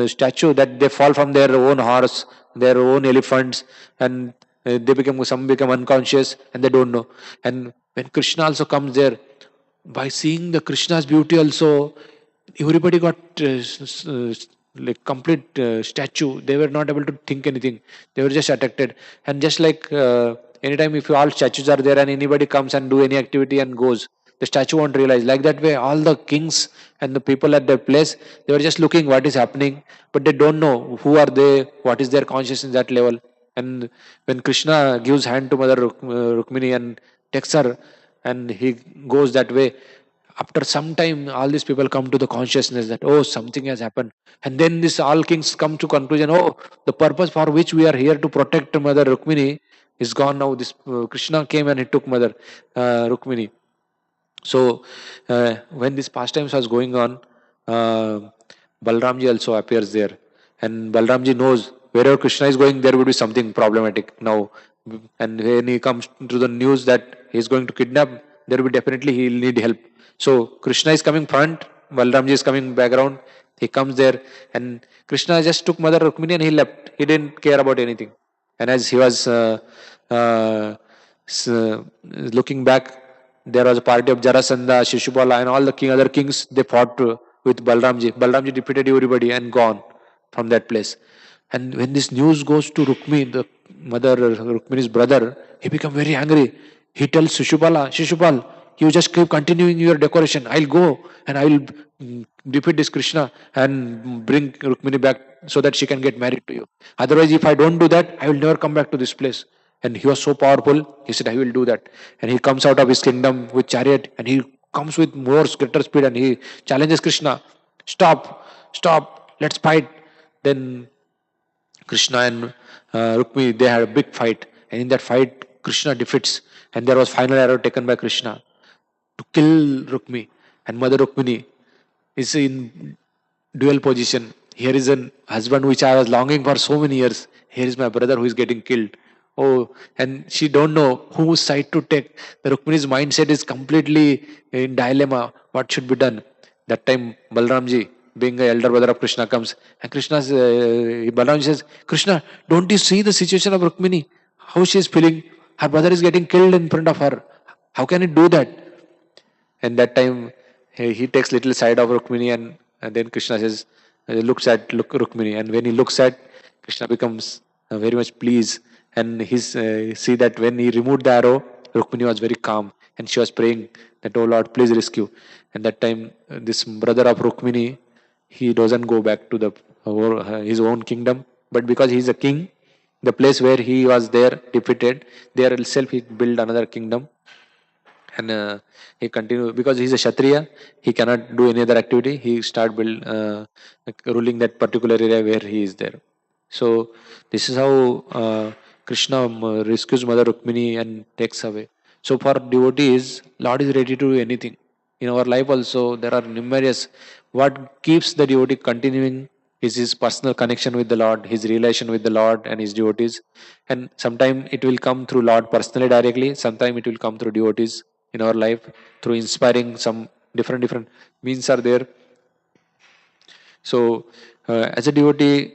statue that they fall from their own horse, their own elephants, and some become unconscious and they don't know. And when Krishna also comes there, by seeing the Krishna's beauty also, everybody got like complete statue. They were not able to think anything. They were just attracted. And just like anytime if all statues are there and anybody comes and do any activity and goes, the statue won't realize. Like that way, all the kings and the people at their place, they were just looking what is happening, but they don't know who are they, what is their consciousness that level. And when Krishna gives hand to Mother Rukmini and takes her, and he goes that way, after some time all these people come to the consciousness that, oh, something has happened. And then this all kings come to conclusion, oh, the purpose for which we are here to protect Mother Rukmini is gone now. This Krishna came and he took Mother Rukmini. So when this pastimes was going on, Balramji also appears there, and Balramji knows wherever Krishna is going, there would be something problematic now. And when he comes to the news that he's going to kidnap, there will be definitely he'll need help. So Krishna is coming front, Balramji is coming background. He comes there, and Krishna just took Mother Rukmini and he left. He didn't care about anything. And as he was uh, looking back, there was a party of Jarasandha, Shishupala, and all the other kings. They fought with Balramji. Balramji defeated everybody and gone from that place. And when this news goes to Rukmi, the mother, Rukmini's brother, he become very angry. He tells Shishupal, you just keep continuing your decoration. I'll go and I will defeat this Krishna and bring Rukmini back so that she can get married to you. Otherwise, if I don't do that, I will never come back to this place. And he was so powerful, he said, I will do that. And he comes out of his kingdom with chariot and he comes with more greater speed and he challenges Krishna, stop, let's fight. Then Krishna and Rukmi, they had a big fight. And in that fight, Krishna defeats. And there was final arrow taken by Krishna to kill Rukmi. And Mother Rukmini is in dual position. Here is a husband which I was longing for so many years. Here is my brother who is getting killed. Oh, and she don't know whose side to take. The Rukmini's mindset is completely in dilemma. What should be done? That time, Balramji, being the elder brother of Krishna, comes and Balramji says, Krishna, don't you see the situation of Rukmini? How she is feeling? Her brother is getting killed in front of her. How can it do that? And that time he takes little side of Rukmini and then Krishna says, look Rukmini. And when he looks at, Krishna becomes very much pleased. And he's see that when he removed the arrow, Rukmini was very calm and she was praying that, oh Lord, please rescue. And that time this brother of Rukmini, he doesn't go back to the his own kingdom, but because he is a king, the place where he was there defeated, there itself he built another kingdom. And he continue because he's a kshatriya, he cannot do any other activity. He start ruling that particular area where he is there. So this is how Krishna rescues Mother Rukmini and takes away. So for devotees, Lord is ready to do anything. In our life also there are numerous, what keeps the devotee continuing is his personal connection with the Lord, his relation with the Lord and his devotees. And sometime it will come through Lord personally directly, sometime it will come through devotees in our life through inspiring some different means are there. So as a devotee,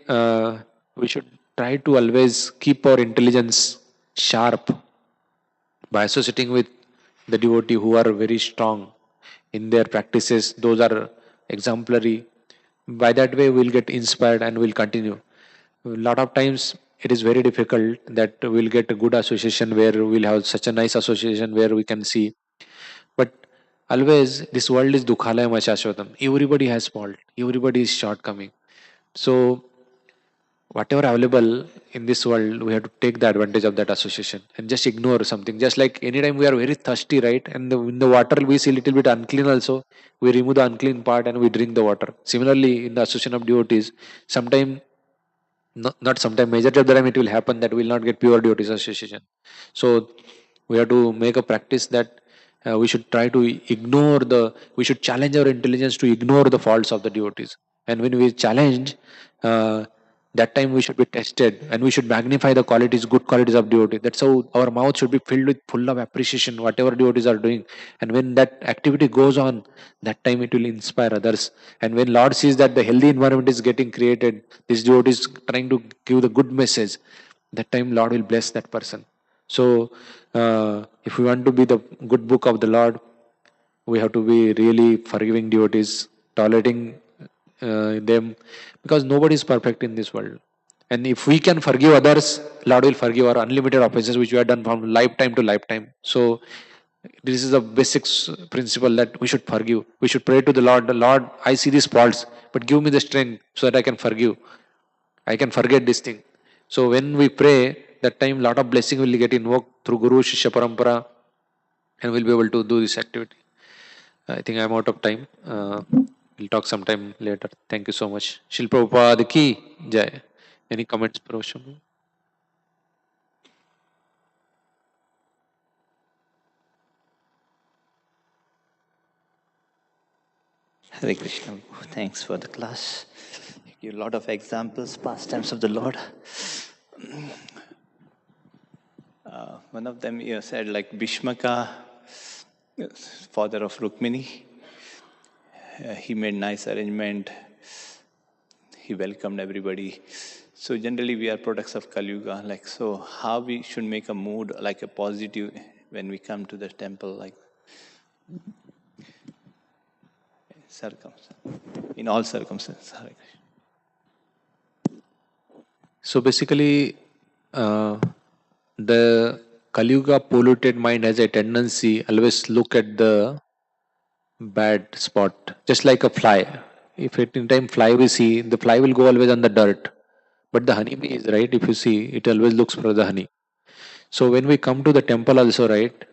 we should try to always keep our intelligence sharp by associating with the devotee who are very strong in their practices. Those are exemplary. By that way we'll get inspired and we'll continue. A lot of times it is very difficult that we'll get a good association where we'll have such a nice association where we can see. But always this world is dukhalaya machashvatam. Everybody has fault, everybody is shortcoming. So whatever available in this world, we have to take the advantage of that association and just ignore something. Just like anytime we are very thirsty, right, and in the water we see little bit unclean also, we remove the unclean part and we drink the water. Similarly, in the association of devotees, sometime, not sometime, majority of the time it will happen that we will not get pure devotees association. So we have to make a practice that we should try to ignore we should challenge our intelligence to ignore the faults of the devotees. And when we challenge, uh, that time we should be tested and we should magnify the qualities, good qualities of devotee. That's how our mouth should be filled with full of appreciation whatever devotees are doing. And when that activity goes on, that time it will inspire others. And when Lord sees that the healthy environment is getting created, this devotee is trying to give the good message, that time Lord will bless that person. So if we want to be the good book of the Lord, we have to be really forgiving devotees, tolerating them, because nobody is perfect in this world. And if we can forgive others, Lord will forgive our unlimited offenses which we have done from lifetime to lifetime. So this is a basic principle that we should forgive. We should pray to the Lord, I see these faults, but give me the strength so that I can forgive. I can forget this thing. So when we pray, that time lot of blessing will get invoked through Guru Shishya Parampara, and we'll be able to do this activity. I think I'm out of time. We'll talk sometime later. Thank you so much. Shil Prabhupada ki jai. Any comments, Prabhupada? Hare Krishna. Thanks for the class. You a lot of examples, pastimes of the Lord. one of them you said like Bhishmaka, father of Rukmini, he made nice arrangement. He welcomed everybody. So generally we are products of Kali Yuga. Like, so how we should make a mood like a positive when we come to the temple, like in all circumstances. Hare Krishna. So basically, the Kali Yuga polluted mind has a tendency always look at the bad spot, just like a fly. If at any time fly we see, the fly will go always on the dirt. But the honeybee is right. If you see, it always looks for the honey. So when we come to the temple, also right,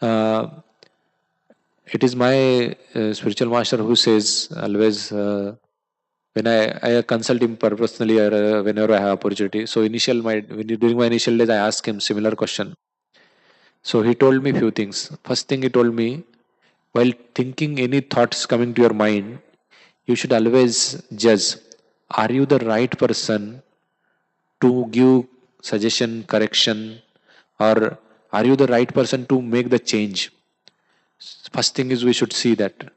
uh, it is my spiritual master who says always. When I consult him personally or whenever I have opportunity. So during my initial days, I asked him similar question. So he told me few things. First thing he told me, while thinking any thoughts coming to your mind, you should always judge: are you the right person to give suggestion, correction, or are you the right person to make the change? First thing is we should see that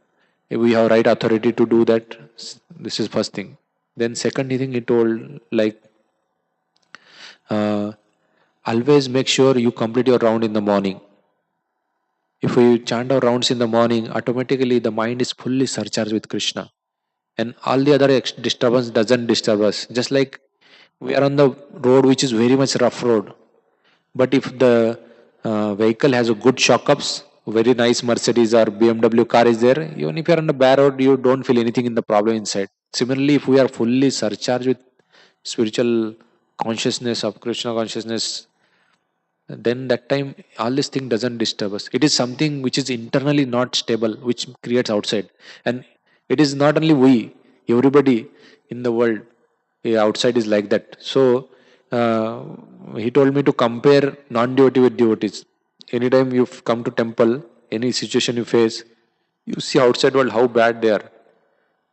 if we have right authority to do that. This is first thing. Then second thing he told, like, uh, always make sure you complete your round in the morning. If we chant our rounds in the morning, automatically the mind is fully surcharged with Krishna, and all the other disturbance doesn't disturb us. Just like we are on the road which is very much rough road, but if the vehicle has a good shock ups, very nice Mercedes or BMW car is there, even if you are on the bad road, you don't feel anything in the problem inside. Similarly, if we are fully surcharged with spiritual consciousness of Krishna consciousness, then that time all this thing doesn't disturb us. It is something which is internally not stable, which creates outside. And it is not only we, everybody in the world outside is like that. So uh, he told me to compare non-devotee with devotees. Anytime you come to temple, any situation you face, you see outside world how bad they are,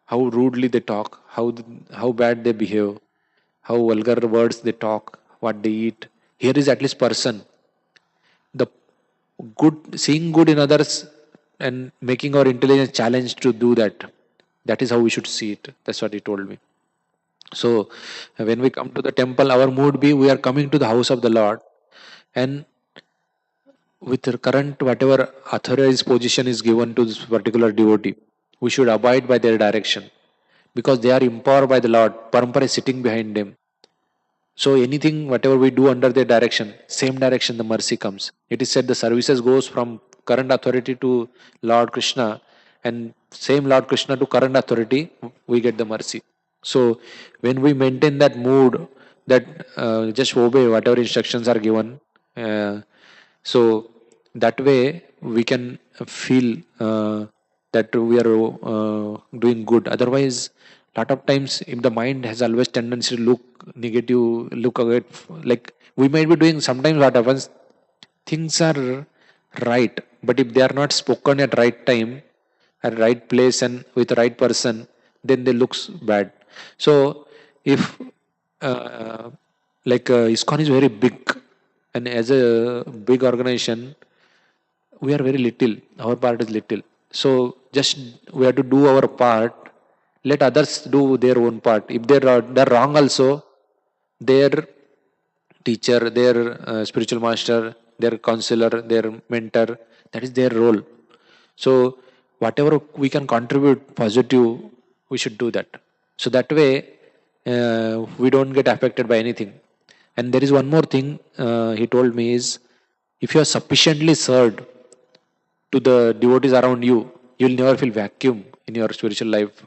how rudely they talk, how bad they behave, how vulgar words they talk, what they eat. Here is at least person. The good, seeing good in others and making our intelligence challenge to do that. That is how we should see it. That's what he told me. So when we come to the temple, our mood be we are coming to the house of the Lord, and with the current whatever authorized position is given to this particular devotee, we should abide by their direction because they are empowered by the Lord. Parampara is sitting behind them. So anything, whatever we do under their direction, same direction the mercy comes. It is said the services goes from current authority to Lord Krishna, and same Lord Krishna to current authority, we get the mercy. So when we maintain that mood, that just obey whatever instructions are given, so that way we can feel that we are doing good. Otherwise, lot of times if the mind has always tendency to look negative, look away, like we might be doing sometimes what happens, things are right, but if they are not spoken at right time, at right place and with the right person, then they looks bad. So if uh, ISKCON is very big, and as a big organization, we are very little. Our part is little. So just we have to do our part. Let others do their own part. If they're wrong also, their teacher, their spiritual master, their counselor, their mentor, that is their role. So whatever we can contribute positive, we should do that. So that way we don't get affected by anything. And there is one more thing he told me is, if you are sufficiently served to the devotees around you, you will never feel vacuum in your spiritual life.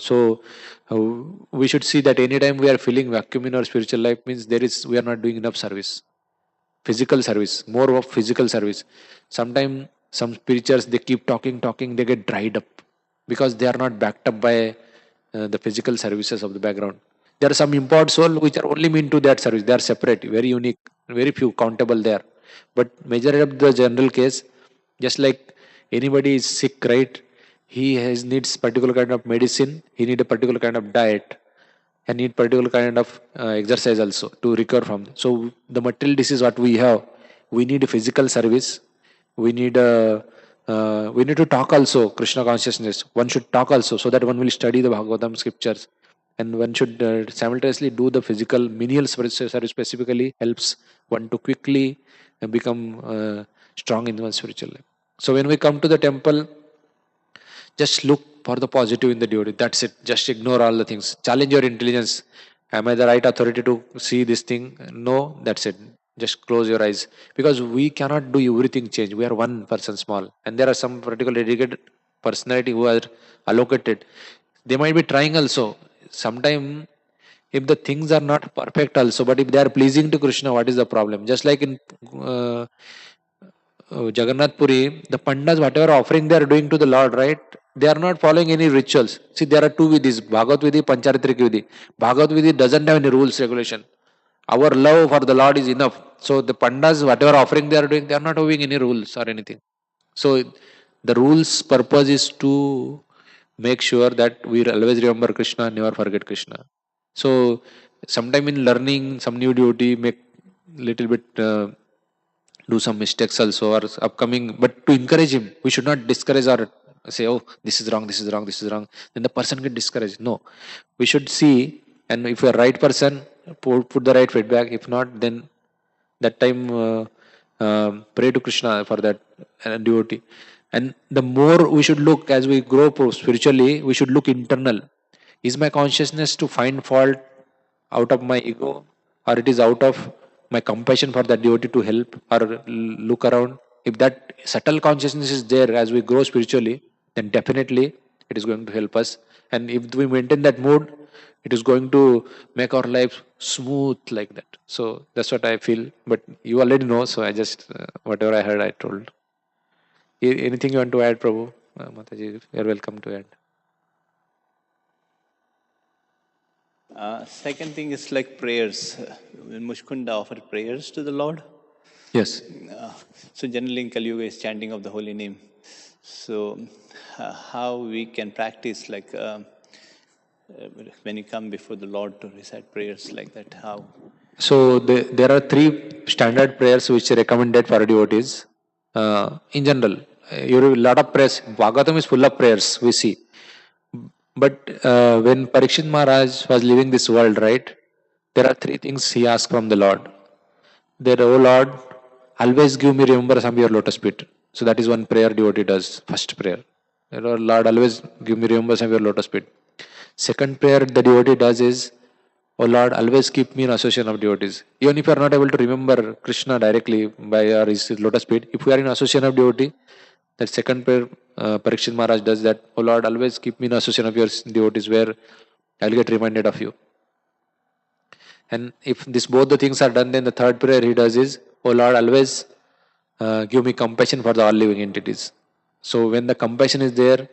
So we should see that anytime we are feeling vacuum in our spiritual life means we are not doing enough service, physical service, more of physical service. Sometimes some spirituals they keep talking, they get dried up because they are not backed up by the physical services of the background. There are some import soul which are only meant to that service. They are separate, very unique, very few countable there. But majority of the general case, just like anybody is sick, right? He has needs particular kind of medicine. He need a particular kind of diet, and need particular kind of exercise also to recover from. So the material disease what we have, we need physical service. We need we need to talk also Krishna consciousness. One should talk also, so that one will study the Bhagavatam scriptures, and one should simultaneously do the physical menial service. Specifically helps one to quickly become strong in one's spiritual life. So when we come to the temple, just look for the positive in the devotee. That's it. Just ignore all the things. Challenge your intelligence. Am I the right authority to see this thing? No, that's it. Just close your eyes. Because we cannot do everything change. We are one person small. And there are some particular dedicated personality who are allocated. They might be trying also. Sometime if the things are not perfect also, but if they are pleasing to Krishna, what is the problem? Just like in Jagannath Puri, the Pandas, whatever offering they are doing to the Lord, right? They are not following any rituals. See, there are two vidhis, Bhagavat Vidhi, Pancharitrik Vidhi. Bhagavat Vidhi doesn't have any rules, regulation. Our love for the Lord is enough. So the Pandas, whatever offering they are doing, they are not having any rules or anything. So the rules purpose is to make sure that we always remember Krishna, never forget Krishna. So sometime in learning some new duty, make little bit do some mistakes also or upcoming, but to encourage him, we should not discourage or say, oh, this is wrong, this is wrong, this is wrong, then the person get discouraged. No, we should see, and if you are right person, put the right feedback. If not, then that time pray to Krishna for that devotee. And the more we should look, as we grow spiritually, we should look internal. Is my consciousness to find fault out of my ego, or it is out of my compassion for that devotee to help or look around? If that subtle consciousness is there as we grow spiritually, then definitely it is going to help us. And if we maintain that mood, it is going to make our life smooth like that. So that's what I feel, but you already know, so I just whatever I heard I told. Anything you want to add, Prabhu? Mataji, you are welcome to add. Second thing is like prayers. When Mushkunda offered prayers to the Lord. Yes. So generally in Kali Yuga is chanting of the holy name. So how we can practice like when you come before the Lord to recite prayers like that, how? So there are three standard prayers which are recommended for devotees. In general, you have a lot of prayers. Bhagavatam is full of prayers, we see. But when Parikshit Maharaj was leaving this world, right, there are three things he asked from the Lord. That, oh Lord, always give me remembrance of your lotus feet. So that is one prayer devotee does. First prayer, Lord, always give me remembrance of your lotus feet. Second prayer the devotee does is, oh Lord, always keep me in association of devotees. Even if you are not able to remember Krishna directly by his lotus feet, if we are in association of devotee, that second prayer Parikshit Maharaj does that, oh Lord, always keep me in association of your devotees where I'll get reminded of you. And if this both the things are done, then the third prayer he does is, oh Lord, always give me compassion for the all living entities. So when the compassion is there,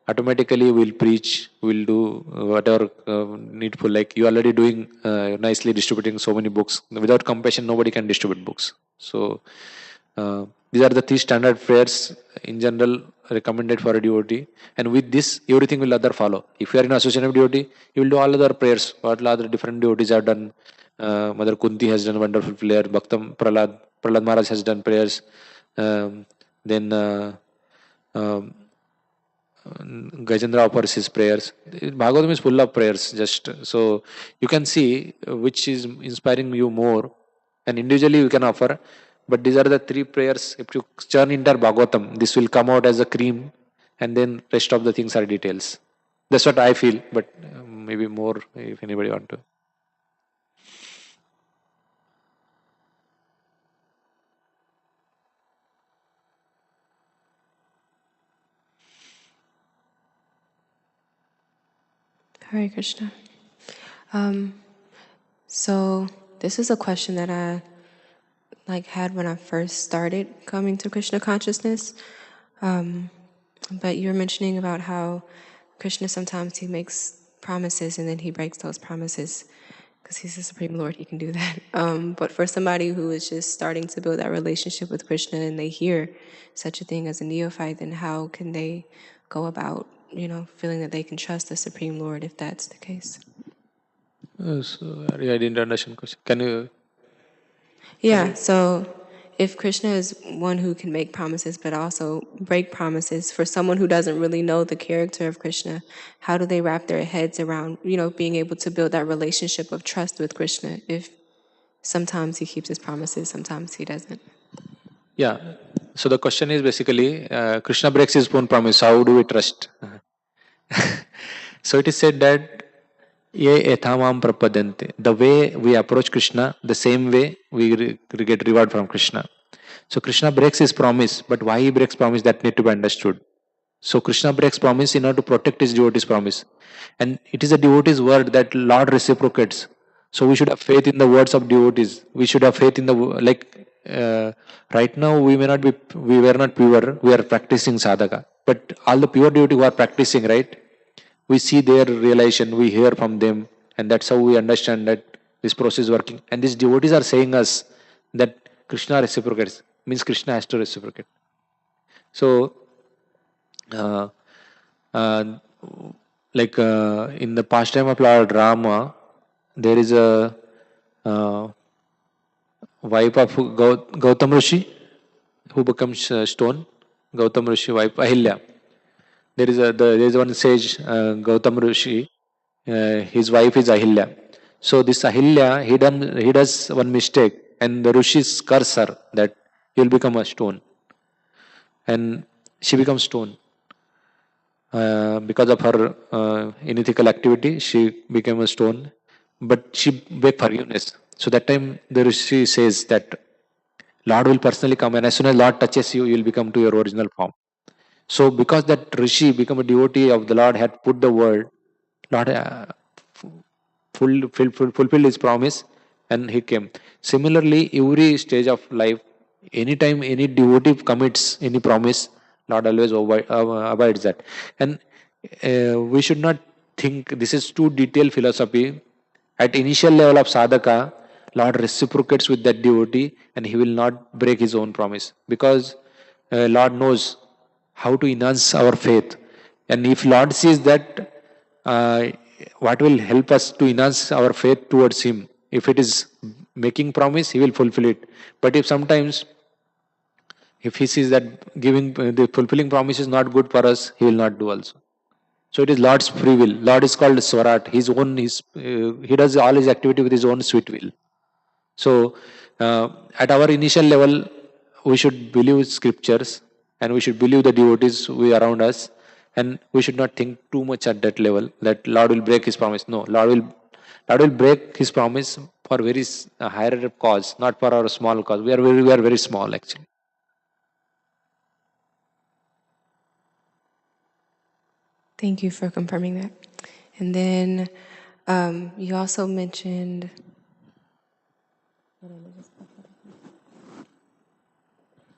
automatically we'll preach, we'll do whatever needful. Like you already doing nicely distributing so many books. Without compassion, nobody can distribute books. So these are the three standard prayers in general recommended for a devotee. And with this, everything will other follow. If you are in association of devotee, you will do all other prayers. What other different devotees have done. Mother Kunti has done wonderful prayer. Bhaktam Prahlad Maharaj has done prayers. Then Gajendra offers his prayers. Bhagavatam is full of prayers. Just so you can see which is inspiring you more, and individually you can offer. But these are the three prayers. If you churn into Bhagavatam, this will come out as a cream, and then rest of the things are details. That's what I feel. But maybe more if anybody want to. Hare Krishna. So this is a question that I had when I first started coming to Krishna consciousness. But you're mentioning about how Krishna sometimes he makes promises and then he breaks those promises because he's the Supreme Lord. He can do that. But for somebody who is just starting to build that relationship with Krishna and they hear such a thing as a neophyte, then how can they go about feeling that they can trust the Supreme Lord if that's the case? Sorry, I didn't understand the question. Can you? Yeah, so if Krishna is one who can make promises but also break promises, for someone who doesn't really know the character of Krishna, how do they wrap their heads around, being able to build that relationship of trust with Krishna if sometimes he keeps his promises, sometimes he doesn't? Yeah. So the question is basically, Krishna breaks his own promise. How do we trust? So it is said that ye ethamam prapadante. The way we approach Krishna, the same way we get reward from Krishna. So Krishna breaks his promise, but why he breaks promise, that need to be understood. So Krishna breaks promise in order to protect his devotee's promise. And it is a devotee's word that Lord reciprocates. So we should have faith in the words of devotees. We should have faith in the right now we were not pure. We are practicing sadhaka, but all the pure devotees who are practicing, right? We see their realization. We hear from them, and that's how we understand that this process is working. And these devotees are saying us that Krishna reciprocates, means Krishna has to reciprocate. So uh, uh, in the pastime of Lord Rama, there is a wife of Gautam Rishi who becomes stone. Gautam Rishi wife Ahilya. There is one sage, Gautam Rishi. His wife is Ahilya. So this Ahilya, he does one mistake, and the Rishis curse her that you will become a stone, and she becomes stone. Because of her unethical activity, she became a stone, but she begged forgiveness. So that time the Rishi says that Lord will personally come, and as soon as Lord touches you, you will become to your original form. So because that Rishi become a devotee of the Lord, had put the word, Lord fulfilled his promise, and he came. Similarly, every stage of life, anytime any devotee commits any promise, Lord always abides that. And we should not think this is too detailed philosophy. At initial level of sadhaka, Lord reciprocates with that devotee, and he will not break his own promise, because Lord knows how to enhance our faith. And if Lord sees that what will help us to enhance our faith towards Him, if it is making promise, He will fulfill it. But if He sees that giving the fulfilling promise is not good for us, He will not do also. So it is Lord's free will. Lord is called Swarat. He does all his activity with his own sweet will. So at our initial level, we should believe scriptures, and we should believe the devotees we around us, and we should not think too much at that level that Lord will break His promise. No, Lord will break His promise for very higher cause, not for our small cause. We are very small actually. Thank you for confirming that. And then you also mentioned,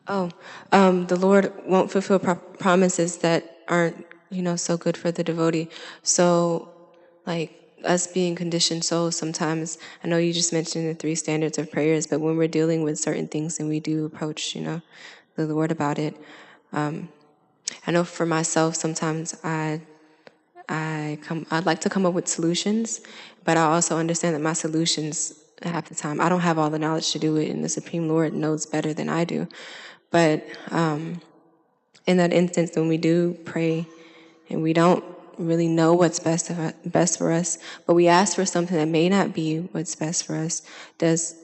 the Lord won't fulfill promises that aren't, so good for the devotee. So, like us being conditioned souls, sometimes I know you just mentioned the 3 standards of prayers, but when we're dealing with certain things and we do approach, the Lord about it, I know for myself sometimes I'd like to come up with solutions, but I also understand that my solutions half the time I don't have all the knowledge to do it, and the Supreme Lord knows better than I do. But in that instance, when we do pray and we don't really know what's best for us, but we ask for something that may not be what's best for us, does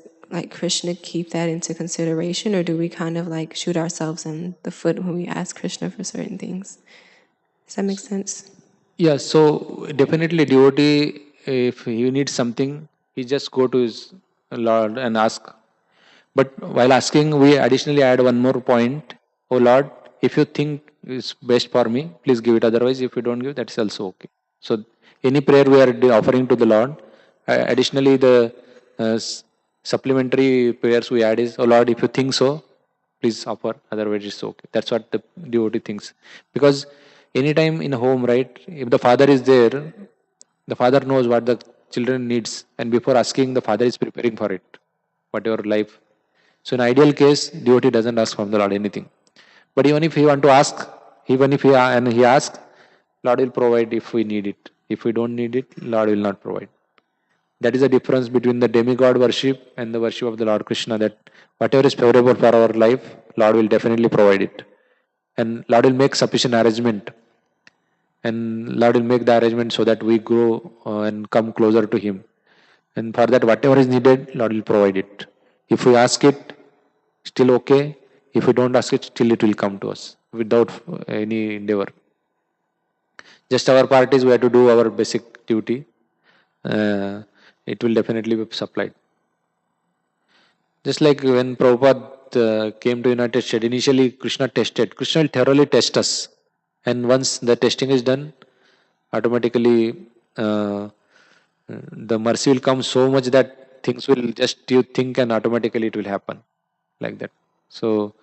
Krishna keep that into consideration, or do we kind of shoot ourselves in the foot when we ask Krishna for certain things? Does that make sense? Yeah, so definitely devotee, if he needs something, he just go to his Lord and ask. But while asking, we additionally add one more point. Oh Lord, if you think is best for me, please give it. Otherwise, if you don't give, that's also okay. So any prayer we are offering to the Lord, additionally the supplementary prayers we add is, oh Lord, if you think so, please offer. Otherwise, it's okay. That's what the devotee thinks. Because anytime in a home, right, if the father is there, the father knows what the children needs, and before asking, the father is preparing for it, whatever life. So in ideal case, devotee doesn't ask from the Lord anything. But even if he want to ask, even if he asks, Lord will provide if we need it. If we don't need it, Lord will not provide. That is the difference between the demigod worship and the worship of the Lord Krishna. That whatever is favorable for our life, Lord will definitely provide it, and Lord will make sufficient arrangement, and Lord will make the arrangement so that we grow and come closer to Him. And for that, whatever is needed, Lord will provide it. If we ask it, still okay. If we don't ask it, still it will come to us without any endeavor. Just our part is we have to do our basic duty. It will definitely be supplied. Just like when Prabhupada came to United States, initially Krishna tested. Krishna will thoroughly test us. And once the testing is done, automatically the mercy will come so much that things will just you think and automatically it will happen like that. So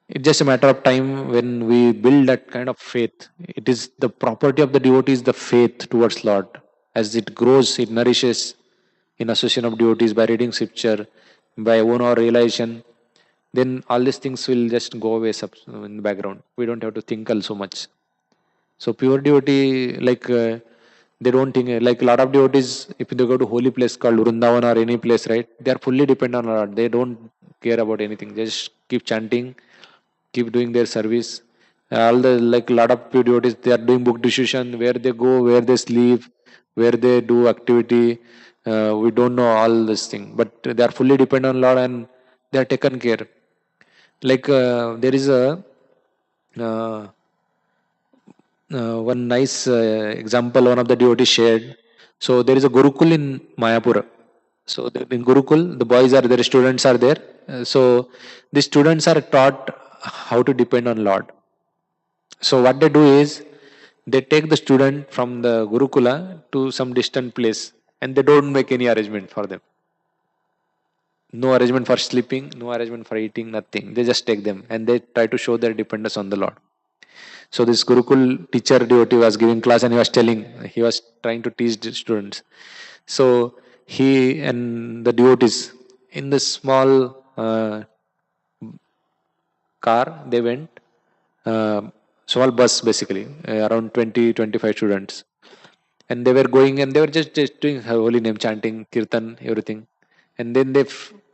it's just a matter of time when we build that kind of faith. It is the property of the devotee is the faith towards Lord. As it grows, it nourishes in association of devotees by reading scripture, by own or realization. Then all these things will just go away in the background. We don't have to think also much. So pure devotee, like they don't think like a lot of devotees. If they go to holy place called Vrindavan or any place, right? They are fully dependent on Lord. They don't care about anything. They just keep chanting, keep doing their service. All the like lot of pure devotees, they are doing book decision where they go, where they sleep, where they do activity. We don't know all this thing, but they are fully dependent on Lord and they are taken care. Like there is a uh, one nice example one of the devotees shared. So there is a Gurukul in Mayapur. So in Gurukul, the boys are there, students are there. So the students are taught how to depend on Lord. So what they do is they take the student from the Gurukula to some distant place and they don't make any arrangement for them. No arrangement for sleeping, no arrangement for eating, nothing. They just take them and they try to show their dependence on the Lord. So this Gurukul teacher devotee was giving class and he was trying to teach the students. So he and the devotees in the small car, they went, small bus basically, around 20-25 students. And they were going and they were just doing her holy name, chanting, kirtan, everything. And then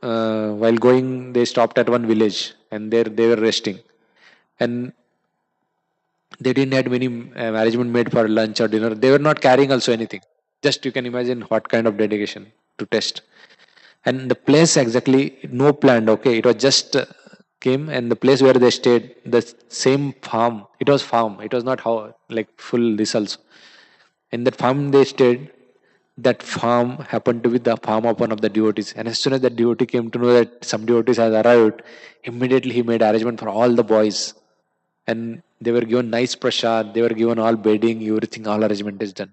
while going, they stopped at one village and there they were resting. And they didn't have many arrangement made for lunch or dinner. They were not carrying also anything. Just you can imagine what kind of dedication to test. And the place exactly no planned. Okay, it was just came and the place where they stayed, the same farm. It was farm. It was not how like full this also. In that farm they stayed. That farm happened to be the farm of one of the devotees. And as soon as the devotee came to know that some devotees has arrived, immediately he made arrangement for all the boys and they were given nice prasad, they were given all bedding, everything, all arrangement is done.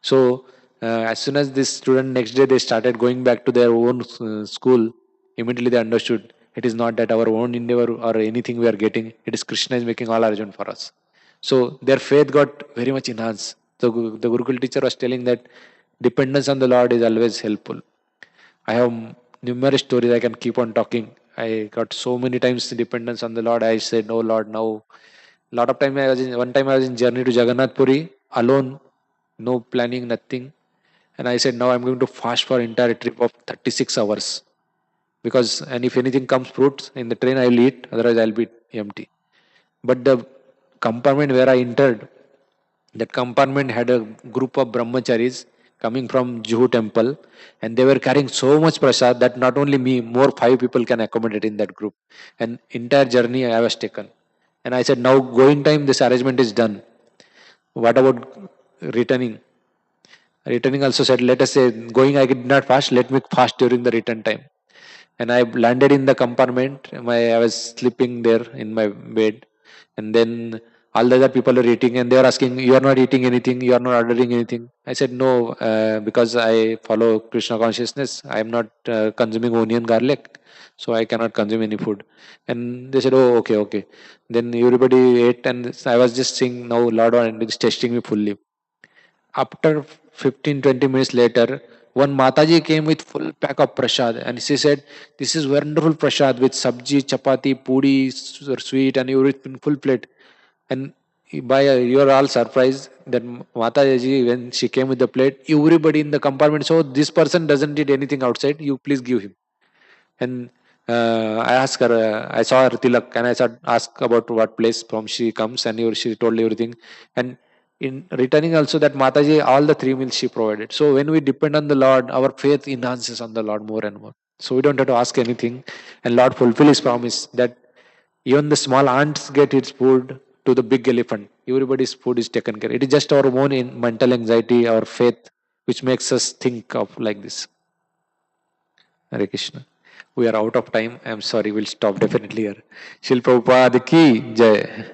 So as soon as this student next day they started going back to their own school, immediately they understood it is not that our own endeavor or anything we are getting, it is Krishna is making all arrangement for us. So their faith got very much enhanced. So the Gurukul teacher was telling that dependence on the Lord is always helpful. I have numerous stories I can keep on talking. I got so many times dependence on the Lord. I said, "No, Lord, now." Lot of time one time I was in journey to Jagannath Puri alone, no planning, nothing, and I said, "Now I'm going to fast for entire trip of 36 hours because and if anything comes fruits in the train, I'll eat. Otherwise, I'll be empty." But the compartment where I entered, that compartment had a group of brahmacharis coming from Juhu temple and they were carrying so much prasad that not only me, more 5 people can accommodate in that group. And entire journey I was taken. And I said, now going time this arrangement is done. What about returning? Returning also said, let us say going I did not fast, let me fast during the return time. And I landed in the compartment. I was sleeping there in my bed, and then all the other people are eating, and they are asking, "You are not eating anything. You are not ordering anything." I said, "No, because I follow Krishna consciousness. I am not consuming onion, garlic, so I cannot consume any food." And they said, "Oh, okay, okay." Then everybody ate, and I was just saying, "Now, Lord, is testing me fully." After 15-20 minutes later, one Mataji came with full pack of prasad and she said, "This is wonderful prasad with sabji, chapati, puri, sweet and everything full plate." And you're all surprised that Mataji, when she came with the plate, everybody in the compartment, so this person doesn't need anything outside, you please give him. And I asked her, I saw her tilak, and I said, ask about what place from she comes, and she told everything. And in returning also, that Mataji, all the 3 meals she provided. So when we depend on the Lord, our faith enhances on the Lord more and more. So we don't have to ask anything, and Lord fulfill His promise that even the small ants get its food to the big elephant. Everybody's food is taken care. It is just our own mental anxiety, our faith, which makes us think of like this. Hare Krishna. We are out of time. I'm sorry. We'll stop definitely here. Shil Prabhupada ki jai.